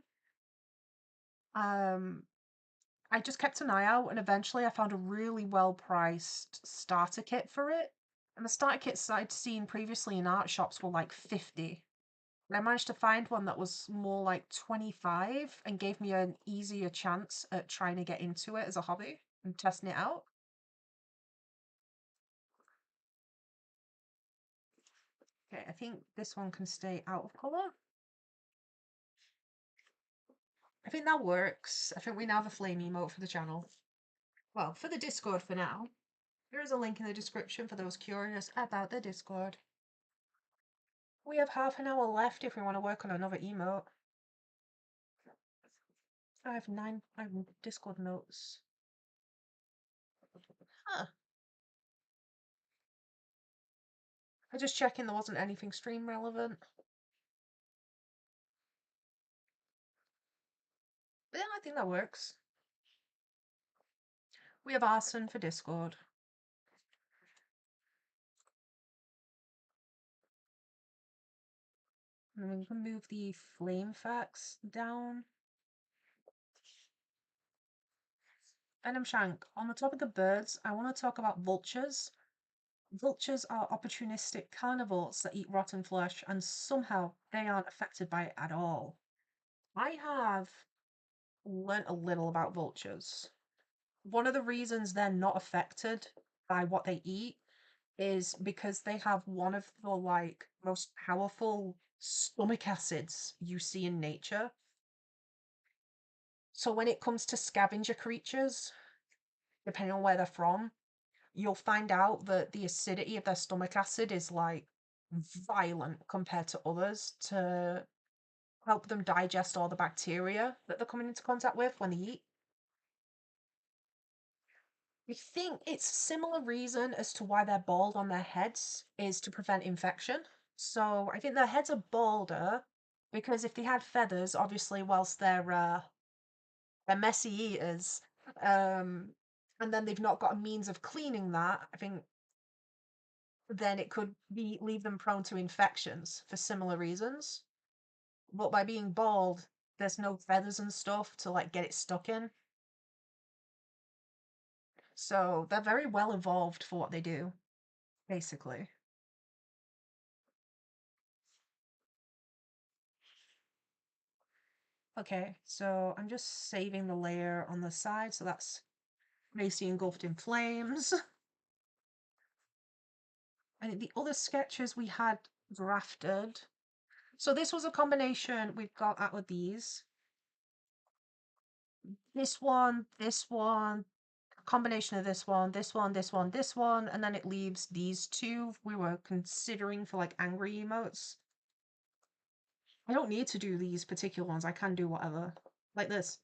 Um, I just kept an eye out and eventually I found a really well-priced starter kit for it. And the starter kits I'd seen previously in art shops were like 50. And I managed to find one that was more like 25 and gave me an easier chance at trying to get into it as a hobby and testing it out. Okay, I think this one can stay out of color. I think that works. I think we now have a flame emote for the channel. Well, for the Discord for now. There is a link in the description for those curious about the Discord. We have half an hour left if we want to work on another emote. I have 9 Discord notes. Huh. I just checking there wasn't anything stream relevant. But yeah, I think that works. We have Arson for Discord. And then we can move the flame facts down. Venom Shank, on the topic of birds, I want to talk about vultures. Vultures are opportunistic carnivores that eat rotten flesh, and somehow they aren't affected by it at all. I have learnt a little about vultures. One of the reasons they're not affected by what they eat is because they have one of the like most powerful stomach acids you see in nature. So when it comes to scavenger creatures, depending on where they're from, you'll find out that the acidity of their stomach acid is like violent compared to others to help them digest all the bacteria that they're coming into contact with when they eat. We think it's a similar reason as to why they're bald on their heads is to prevent infection. So I think their heads are balder because if they had feathers, obviously, whilst they're messy eaters, and then they've not got a means of cleaning that, I think then it could leave them prone to infections for similar reasons. But by being bald, there's no feathers and stuff to like get it stuck in. So they're very well evolved for what they do, basically. Okay, so I'm just saving the layer on the side, so that's Macy engulfed in flames. And the other sketches we had drafted. So this was a combination we've got out of these. This one, a combination of this one, this one, this one, this one, and then it leaves these two we were considering for like angry emotes. I don't need to do these particular ones, I can do whatever. Like this.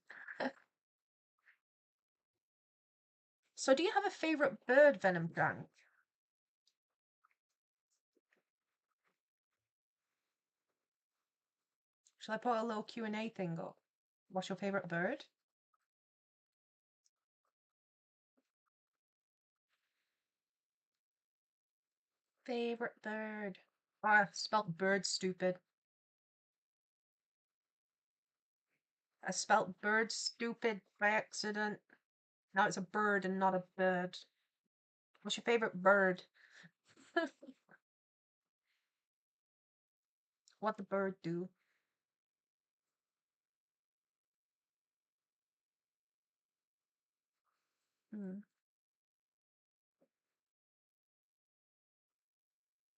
So do you have a favorite bird venom prank? Shall I put a little Q&A thing up? What's your favorite bird? Favorite bird. Ah, spelt bird stupid. I spelt bird stupid by accident. Now it's a bird and not a bird. What's your favorite bird? What the bird do? Hmm.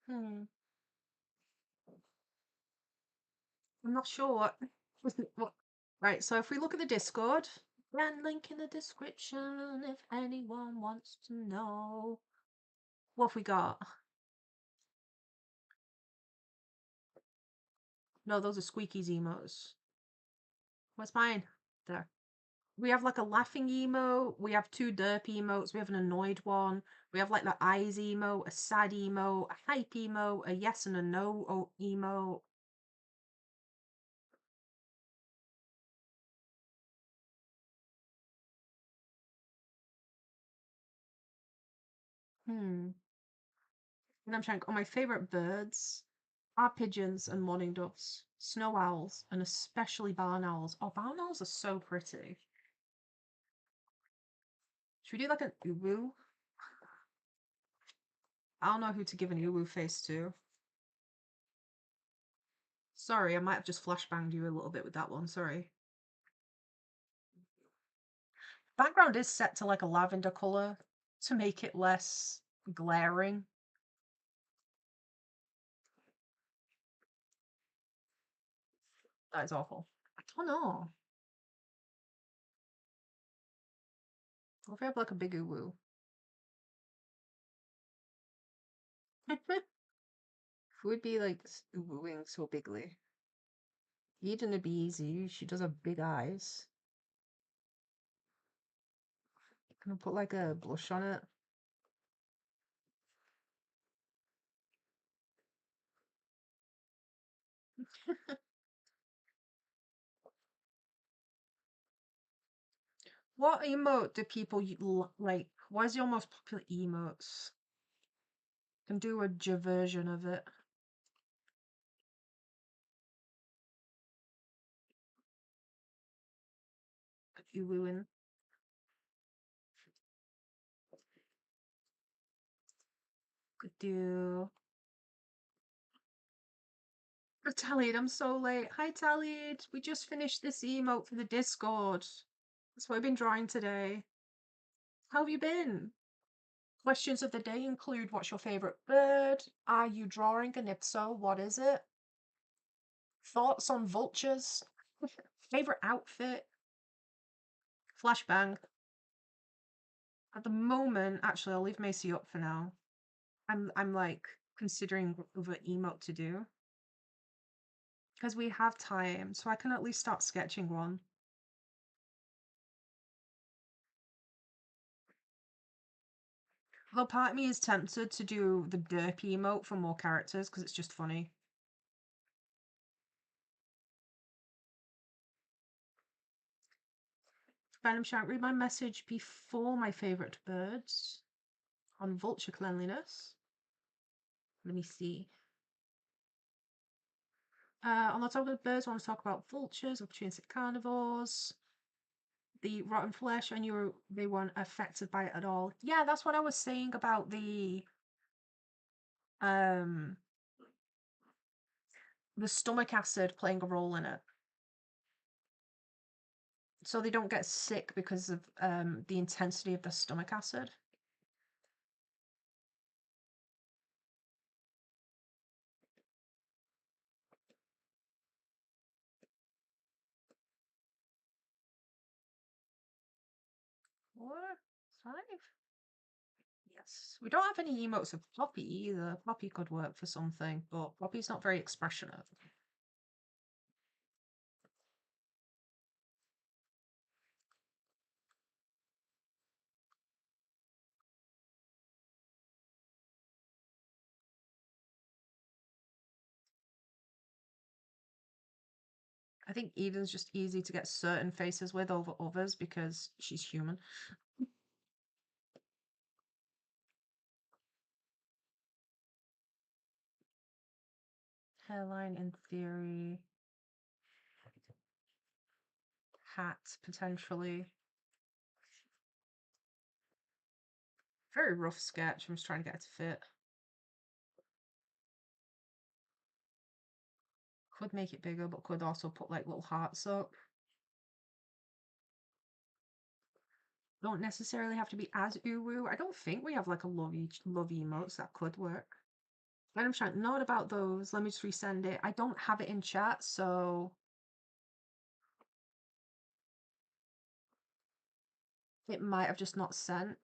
Hmm. I'm not sure what. what. Right, so if we look at the Discord, and link in the description if anyone wants to know. What have we got? No, those are Squeaky's emotes. What's mine? There. We have like a laughing emote, we have two derpy emotes, we have an annoyed one, we have like the eyes emote, a sad emote, a hype emote, a yes and a no emote. And I'm trying. Oh, my favorite birds are pigeons and mourning doves, snow owls, and especially barn owls. Oh, barn owls are so pretty. Should we do like an uwu? I don't know who to give an uwu face to. Sorry, I might have just flashbanged you a little bit with that one. Sorry. Background is set to like a lavender color to make it less glaring. That is awful. I don't know. What if I have like a big uwu? Who would be like uwuing so bigly? Eden would be easy. She does have big eyes. Can I put like a blush on it? What emote do people like? What is your most popular emotes? Can do a J version of it. Uwuing. Could do. Oh, Tallied, I'm so late. Hi, Tallied. We just finished this emote for the Discord. That's what I've been drawing today. How have you been? Questions of the day include what's your favourite bird? Are you drawing? And if so, what is it? Thoughts on vultures? Favourite outfit? Flashbang. At the moment, actually, I'll leave Macy up for now. I'm like considering what other emote to do. Because we have time, so I can at least start sketching one. Though part of me is tempted to do the derpy emote for more characters because it's just funny. Venom Shank, read my message before my favourite birds on vulture cleanliness. Let me see. On the topic of birds, I want to talk about vultures, opportunistic carnivores, the rotten flesh, and they weren't affected by it at all. Yeah, that's what I was saying about um the stomach acid playing a role in it. So they don't get sick because of the intensity of the stomach acid. Four, five. Yes. We don't have any emotes of Poppy either. Poppy could work for something, but Poppy's not very expressionate. I think Eva's just easy to get certain faces with over others because she's human. Hairline in theory. Hat, potentially. Very rough sketch. I'm just trying to get it to fit. Could make it bigger, but could also put like little hearts up. Don't necessarily have to be as uwu. I don't think we have like a love emotes that could work. But I'm trying. Not about those. Let me just resend it. I don't have it in chat, so it might have just not sent.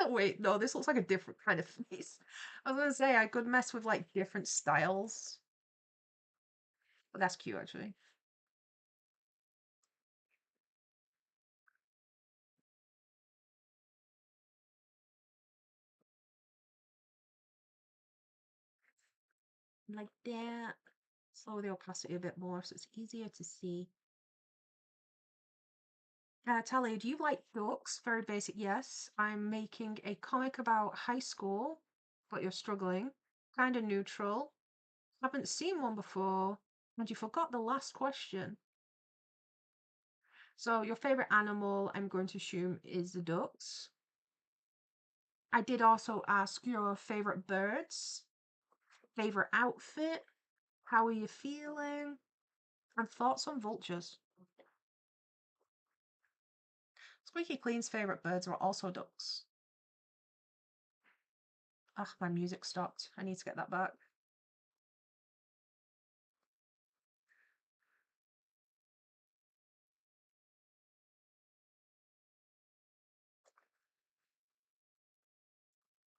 Oh wait, no, this looks like a different kind of face. I was gonna say I could mess with like different styles. But that's cute actually. Like that. Slow the opacity a bit more so it's easier to see. Tally, do you like books? Very basic, yes. I'm making a comic about high school, but you're struggling. Kind of neutral. Haven't seen one before, and you forgot the last question. So, your favorite animal, I'm going to assume, is the ducks. I did also ask your favorite birds, favorite outfit, how are you feeling, and thoughts on vultures. Squeaky Clean's favorite birds are also ducks. Ugh, my music stopped. I need to get that back.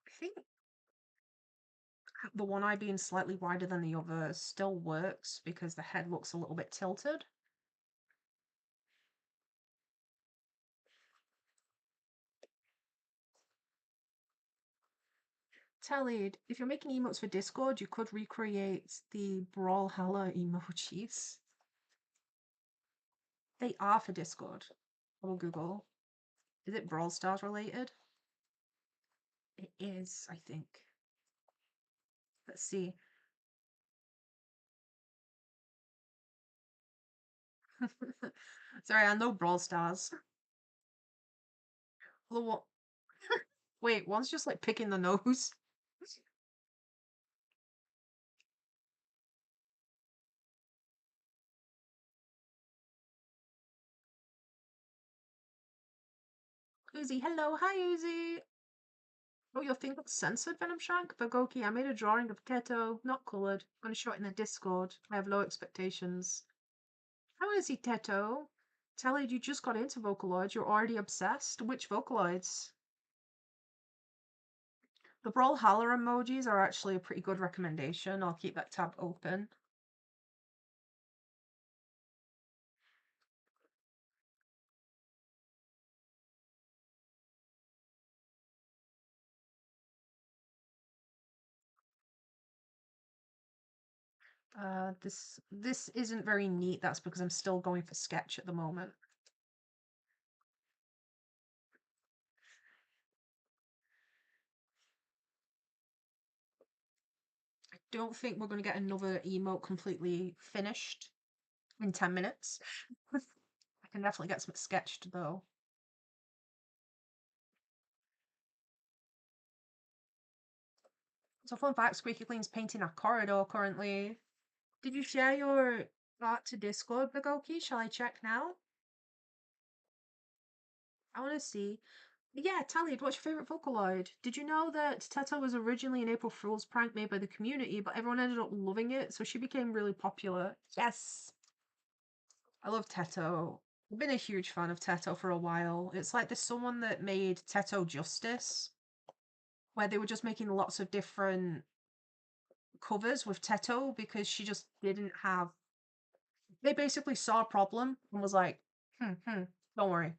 I think the one eye being slightly wider than the other still works because the head looks a little bit tilted. Tallied, if you're making emotes for Discord, you could recreate the Brawlhalla emojis. They are for Discord. I will Google. Is it Brawl Stars related? It is, I think. Let's see. Sorry, I know Brawl Stars. What? Wait, one's just like picking the nose. Uzi, hello, hi Uzi. Oh, your thing looks censored, Venom Shank? Bagoki, I made a drawing of Teto, not coloured. I'm gonna show it in the Discord. I have low expectations. How is he, Teto? Tally, you just got into Vocaloids. You're already obsessed. Which Vocaloids? The Brawlhalla emojis are actually a pretty good recommendation. I'll keep that tab open. This isn't very neat. That's because I'm still going for sketch at the moment. I don't think we're going to get another emote completely finished in 10 minutes. I can definitely get some sketched though. So fun fact, Squeaky Clean's painting a corridor currently. Did you share your art to Discord, Bagoki? Shall I check now? I want to see. Yeah, Tallied, what's your favourite Vocaloid? Did you know that Teta was originally an April Fool's prank made by the community, but everyone ended up loving it, so she became really popular? Yes! I love Teto. I've been a huge fan of Teto for a while. It's like there's someone that made Teto Justice, where they were just making lots of different covers with Teto because she just didn't have. They basically saw a problem and was like, don't worry,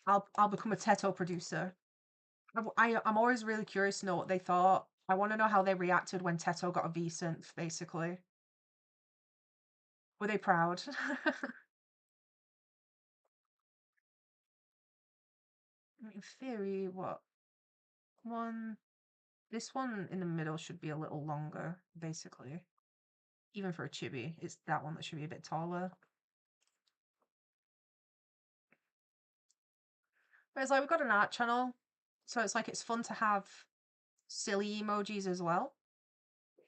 I'll become a Teto producer. I'm always really curious to know what they thought. I want to know how they reacted when Teto got a V-synth, basically. Were they proud? In theory, what? This one in the middle should be a little longer, basically. Even for a chibi, it's that one that should be a bit taller. But it's like we've got an art channel, so it's like it's fun to have silly emojis as well.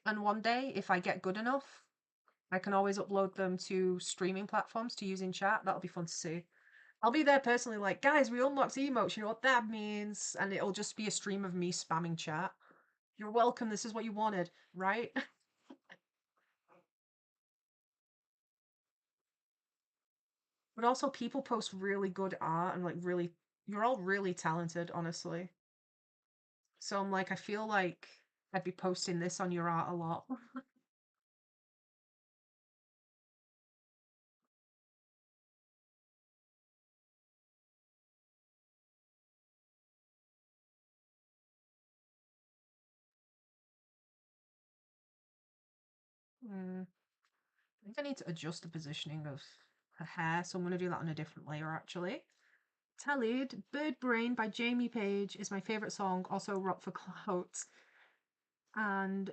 And one day, if I get good enough, I can always upload them to streaming platforms to use in chat. That'll be fun to see. I'll be there personally, like, guys, we unlocked emotes. You know what that means? And it'll just be a stream of me spamming chat. You're welcome. This is what you wanted, right? But also, people post really good art and like really, you're all really talented, honestly. So I'm like, I feel like I'd be posting this on your art a lot. Hmm. I think I need to adjust the positioning of her hair, so I'm going to do that on a different layer actually. Tallied, Bird Brain by Jamie Page is my favourite song, also Rock for Clouds. And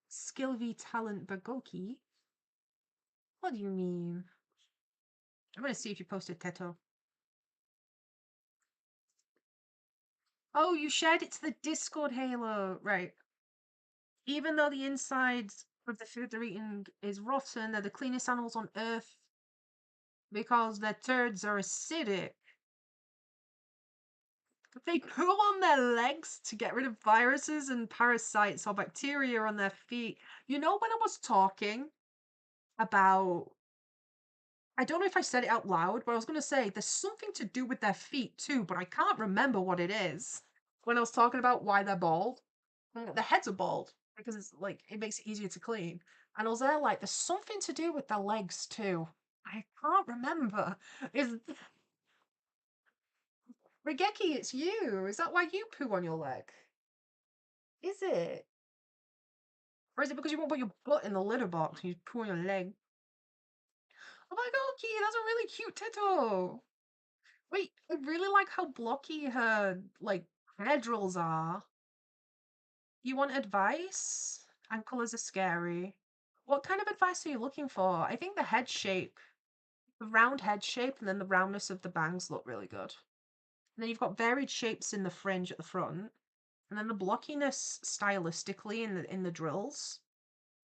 Skill v Talent Bagoki? What do you mean? I'm going to see if you posted Teto. Oh, you shared it to the Discord, Halo. Right. Even though the insides of the food they're eating is rotten, they're the cleanest animals on Earth because their turds are acidic. They poo on their legs to get rid of viruses and parasites or bacteria on their feet. You know, when I was talking about, I don't know if I said it out loud, but I was going to say there's something to do with their feet too, but I can't remember what it is. When I was talking about why they're bald, their heads are bald because it's like it makes it easier to clean. And I was there like, there's something to do with their legs too. I can't remember. Is Regeki, it's you. Is that why you poo on your leg? Is it? Or is it because you won't put your butt in the litter box and you poo on your leg? Oh my god, Oki, that's a really cute Tito. Wait, I really like how blocky her like hair drills are. You want advice? Ankles are scary. What kind of advice are you looking for? I think the head shape, the round head shape, and then the roundness of the bangs look really good. And then you've got varied shapes in the fringe at the front, and then the blockiness stylistically in the drills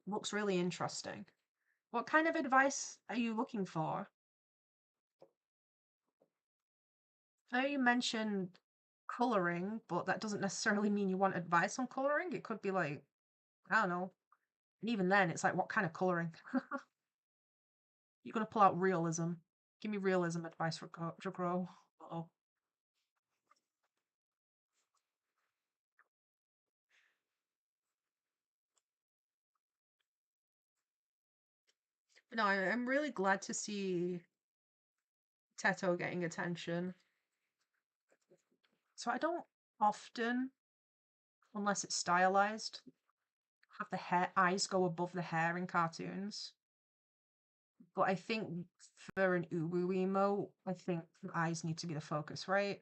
looks really interesting. What kind of advice are you looking for? I know you mentioned coloring, but that doesn't necessarily mean you want advice on coloring. It could be like, I don't know. And even then, it's like, what kind of coloring? You're gonna pull out realism. Give me realism advice for Jcrow. Uh-oh. No, I'm really glad to see Teto getting attention. So I don't often, unless it's stylized, have the eyes go above the hair in cartoons. But I think for an Uwu emote, I think the eyes need to be the focus, right?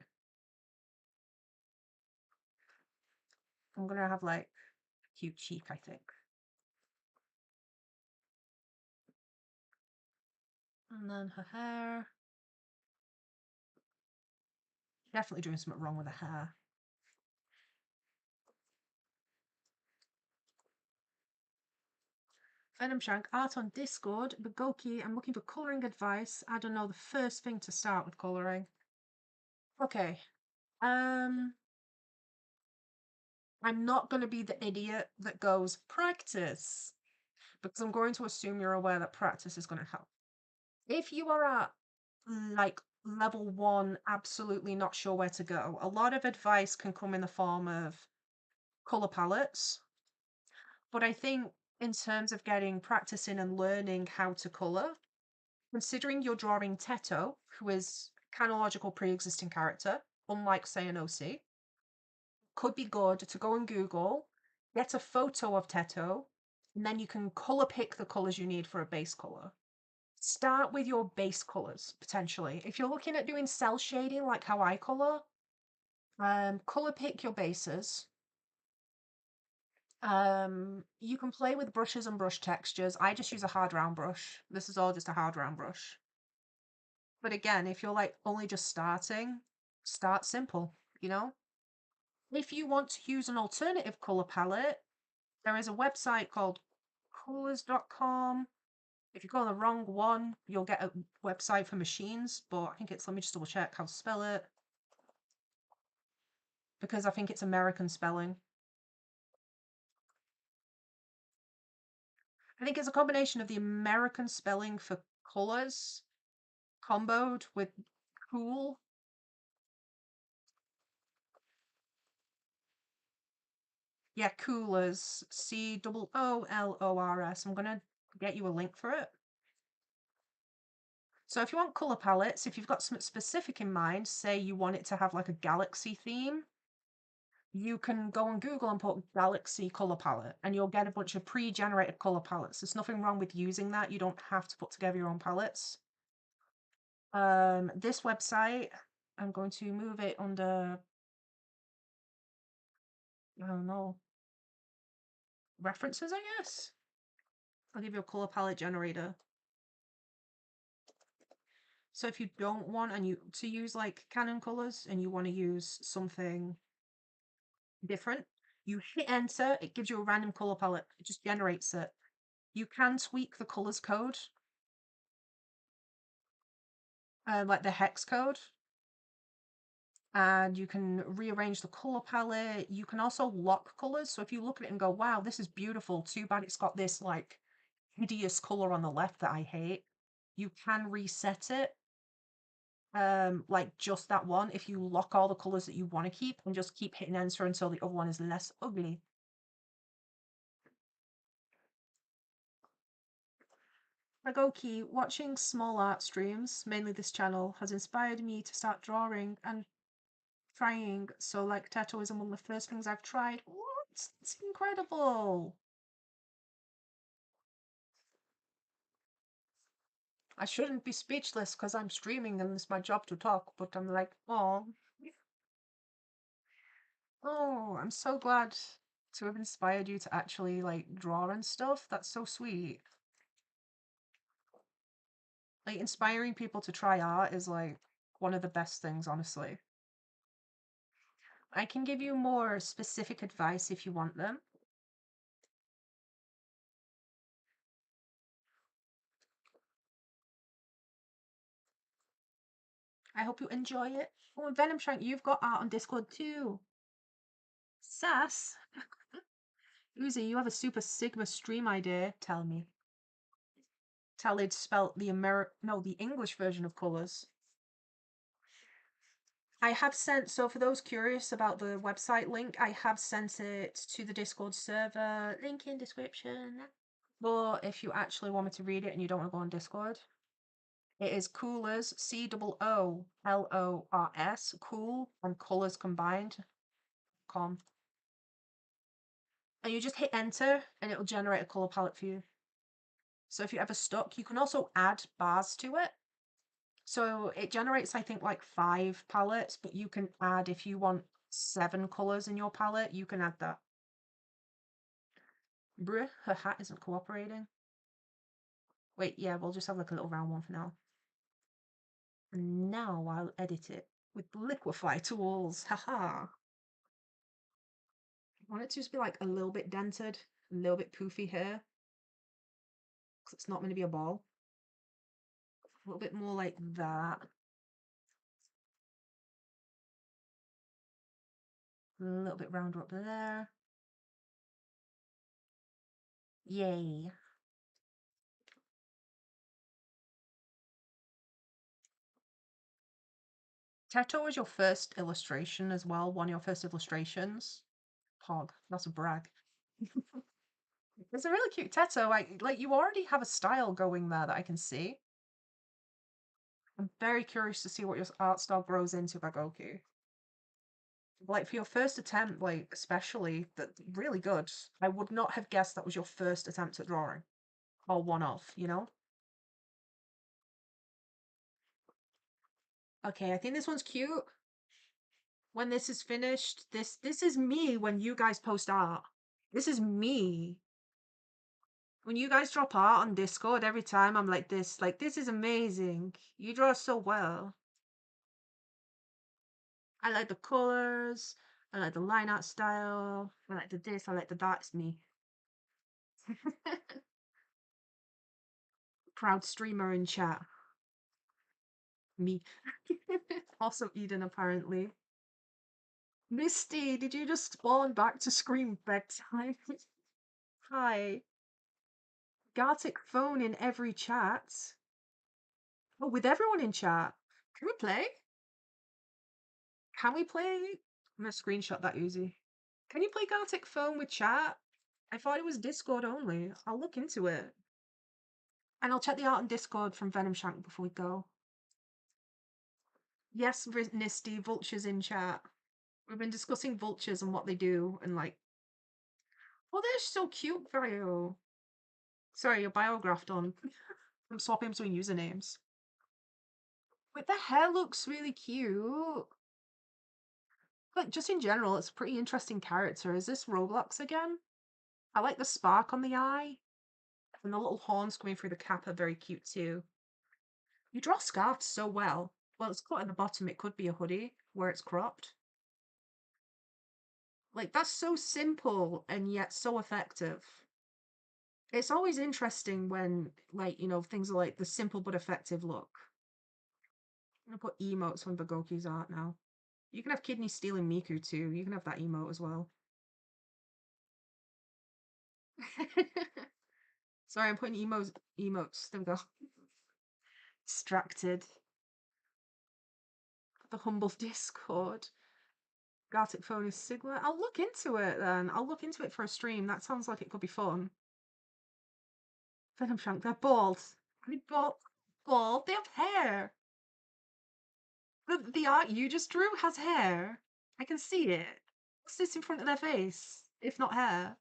I'm gonna have like a cute cheek, I think. And then her hair. Definitely doing something wrong with her hair. Venom Shank, art on Discord. Bagoki, I'm looking for colouring advice. I don't know the first thing to start with colouring. Okay. I'm not going to be the idiot that goes, practice. Because I'm going to assume you're aware that practice is going to help. If you are at like level 1, absolutely not sure where to go, a lot of advice can come in the form of colour palettes. But I think in terms of getting practicing and learning how to colour, considering you're drawing Teto, who is canological pre-existing character, unlike say an OC, could be good to go on Google, get a photo of Teto, and then you can colour pick the colours you need for a base colour. Start with your base colours, potentially. If you're looking at doing cell shading like how I colour, colour pick your bases. You can play with brushes and brush textures. I just use a hard round brush. This is all just a hard round brush. But again, if you're like only just starting, start simple, you know? If you want to use an alternative color palette, there is a website called colors.com. If you go on the wrong one, you'll get a website for machines, but I think it's, let me just double check how to spell it, because I think it's American spelling. I think it's a combination of the American spelling for colors comboed with cool. Yeah, coolers. COOLORS. I'm gonna get you a link for it. So if you want color palettes, if you've got something specific in mind, say you want it to have like a galaxy theme, you can go on Google and put galaxy color palette and you'll get a bunch of pre-generated color palettes. There's nothing wrong with using that. You don't have to put together your own palettes. This website, I'm going to move it under, I don't know, references, I guess. I'll give you a color palette generator. So if you don't want to use like Canon colors and you want to use something different, you hit enter, it gives you a random color palette, it just generates it. You can tweak the colors code, like the hex code, and you can rearrange the color palette. You can also lock colors. So if you look at it and go, wow, this is beautiful, too bad it's got this like hideous color on the left that I hate, you can reset it. Like just that one, if you lock all the colors that you want to keep and just keep hitting enter until the other one is less ugly. Ragoki, watching small art streams, mainly this channel, has inspired me to start drawing and trying. So like Teto is among the first things I've tried. What? It's incredible. I shouldn't be speechless because I'm streaming and it's my job to talk, but I'm like, oh, I'm so glad to have inspired you to actually like draw and stuff. That's so sweet. Like inspiring people to try art is like one of the best things, honestly. I can give you more specific advice if you want them. I hope you enjoy it. Oh, and Venom Shank, you've got art on Discord too. Sass. Uzi, you have a Super Sigma stream idea. Tell me. Tallied spelt the the English version of colours. I have sent, so for those curious about the website link, I have sent it to the Discord server, link in description. But if you actually want me to read it and you don't want to go on Discord, it is coolers, COOLORS, cool, and colours combined.com. And you just hit enter and it'll generate a colour palette for you. So if you're ever stuck, you can also add bars to it. So it generates, I think, like 5 palettes, but you can add, if you want 7 colours in your palette, you can add that. Bruh, her hat isn't cooperating. Wait, yeah, we'll just have like a little round one for now. And now I'll edit it with liquify tools. Haha. I want it to just be like a little bit dented, a little bit poofy here. Because it's not going to be a ball. A little bit more like that. A little bit rounder up there. Yay. Teto was your first illustration as well, one of your first illustrations. Pog, that's a brag. It's a really cute Teto. Like you already have a style going there that I can see. I'm very curious to see what your art style grows into by Goku. Like for your first attempt, like especially, that really good. I would not have guessed that was your first attempt at drawing. Or one off, you know? Okay, I think this one's cute. When this is finished, this is me when you guys post art. This is me. When you guys drop art on Discord, every time I'm like this is amazing. You draw so well. I like the colors. I like the line art style. I like the this. I like the that. It's me. Proud streamer in chat. Me. Also Eden, apparently. Misty, did you just spawn back to scream bedtime? Hi. Gartic phone in every chat. Oh, with everyone in chat. Can we play? Can we play? I'm gonna screenshot that Uzi. Can you play Gartic phone with chat? I thought it was Discord only. I'll look into it. And I'll check the art on Discord from Venom Shank before we go. Yes, Nisty, vultures in chat. We've been discussing vultures and what they do, and like, oh, they're so cute, Bio. Sorry, your biographed on. I'm swapping between usernames. Wait, the hair looks really cute. Like, just in general, it's a pretty interesting character. Is this Roblox again? I like the spark on the eye. And the little horns coming through the cap are very cute too. You draw scarves so well. Well, it's cut at the bottom. It could be a hoodie where it's cropped. Like, that's so simple and yet so effective. It's always interesting when, like, you know, things are like the simple but effective look. I'm gonna put emotes on Bagoki's art now. You can have kidney stealing Miku too. You can have that emote as well. Sorry, I'm putting emotes. There we go. Distracted. The humble Discord. Gartic phone is Sigma. I'll look into it then. I'll look into it for a stream. That sounds like it could be fun. Venom Shank, they're bald. They're bald. They have hair. The art you just drew has hair. I can see it. What's this in front of their face? If not hair.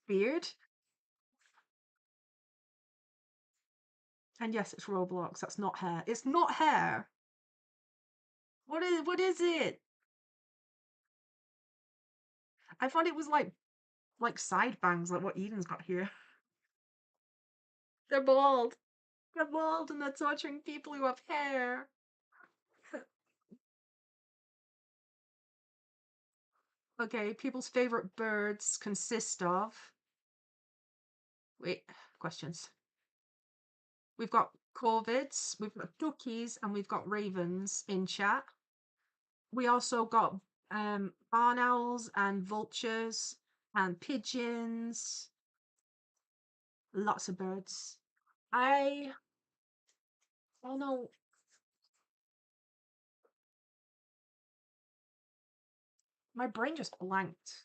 Beard? And yes, it's Roblox. That's not hair. It's not hair. What is it? I thought it was like side bangs, like what Eden's got here. They're bald. They're bald and they're torturing people who have hair. Okay, people's favorite birds consist of. Wait, questions. We've got corvids, we've got duckies, and we've got ravens in chat. We also got barn owls and vultures and pigeons. Lots of birds. Oh no. My brain just blanked.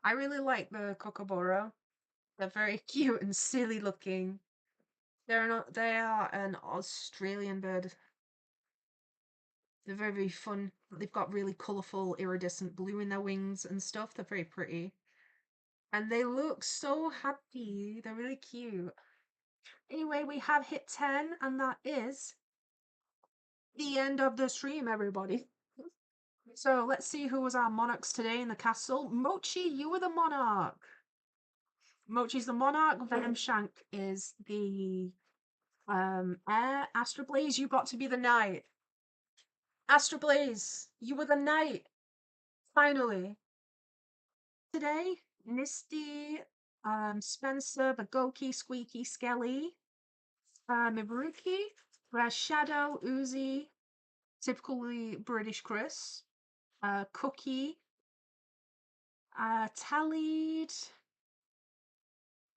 I really like the kookaburra. They're very cute and silly looking. They are an Australian bird. They're very, very fun. They've got really colourful iridescent blue in their wings and stuff. They're very pretty. And they look so happy. They're really cute. Anyway, we have hit 10, and that is the end of the stream, everybody. So let's see who was our monarchs today in the castle. Mochi, you were the monarch. Mochi's the monarch. Venom Shank is the air. Astroblaze, you got to be the knight. Astroblaze, you were the knight. Finally. Today, Misty, Spencer, Bagoki, Squeaky, Skelly, Miburuki, Red Shadow, Uzi, typically British Chris, Cookie, Tallied.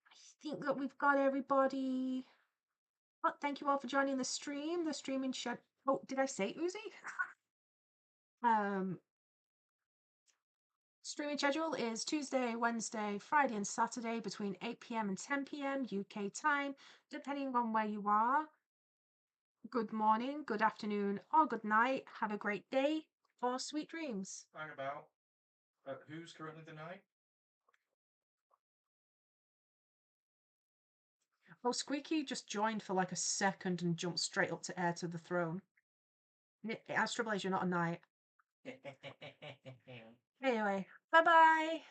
I think that we've got everybody. But thank you all for joining the stream. The streaming shut. Oh, did I say Uzi? um, Streaming schedule is Tuesday, Wednesday, Friday, and Saturday between 8 p.m. and 10 p.m. UK time, depending on where you are. Good morning, good afternoon, or good night. Have a great day or sweet dreams. Hang about. Who's currently the knight? Oh, Squeaky just joined for like a second and jumped straight up to heir to the throne. Astroblaze, you're not a knight. Anyway, bye bye.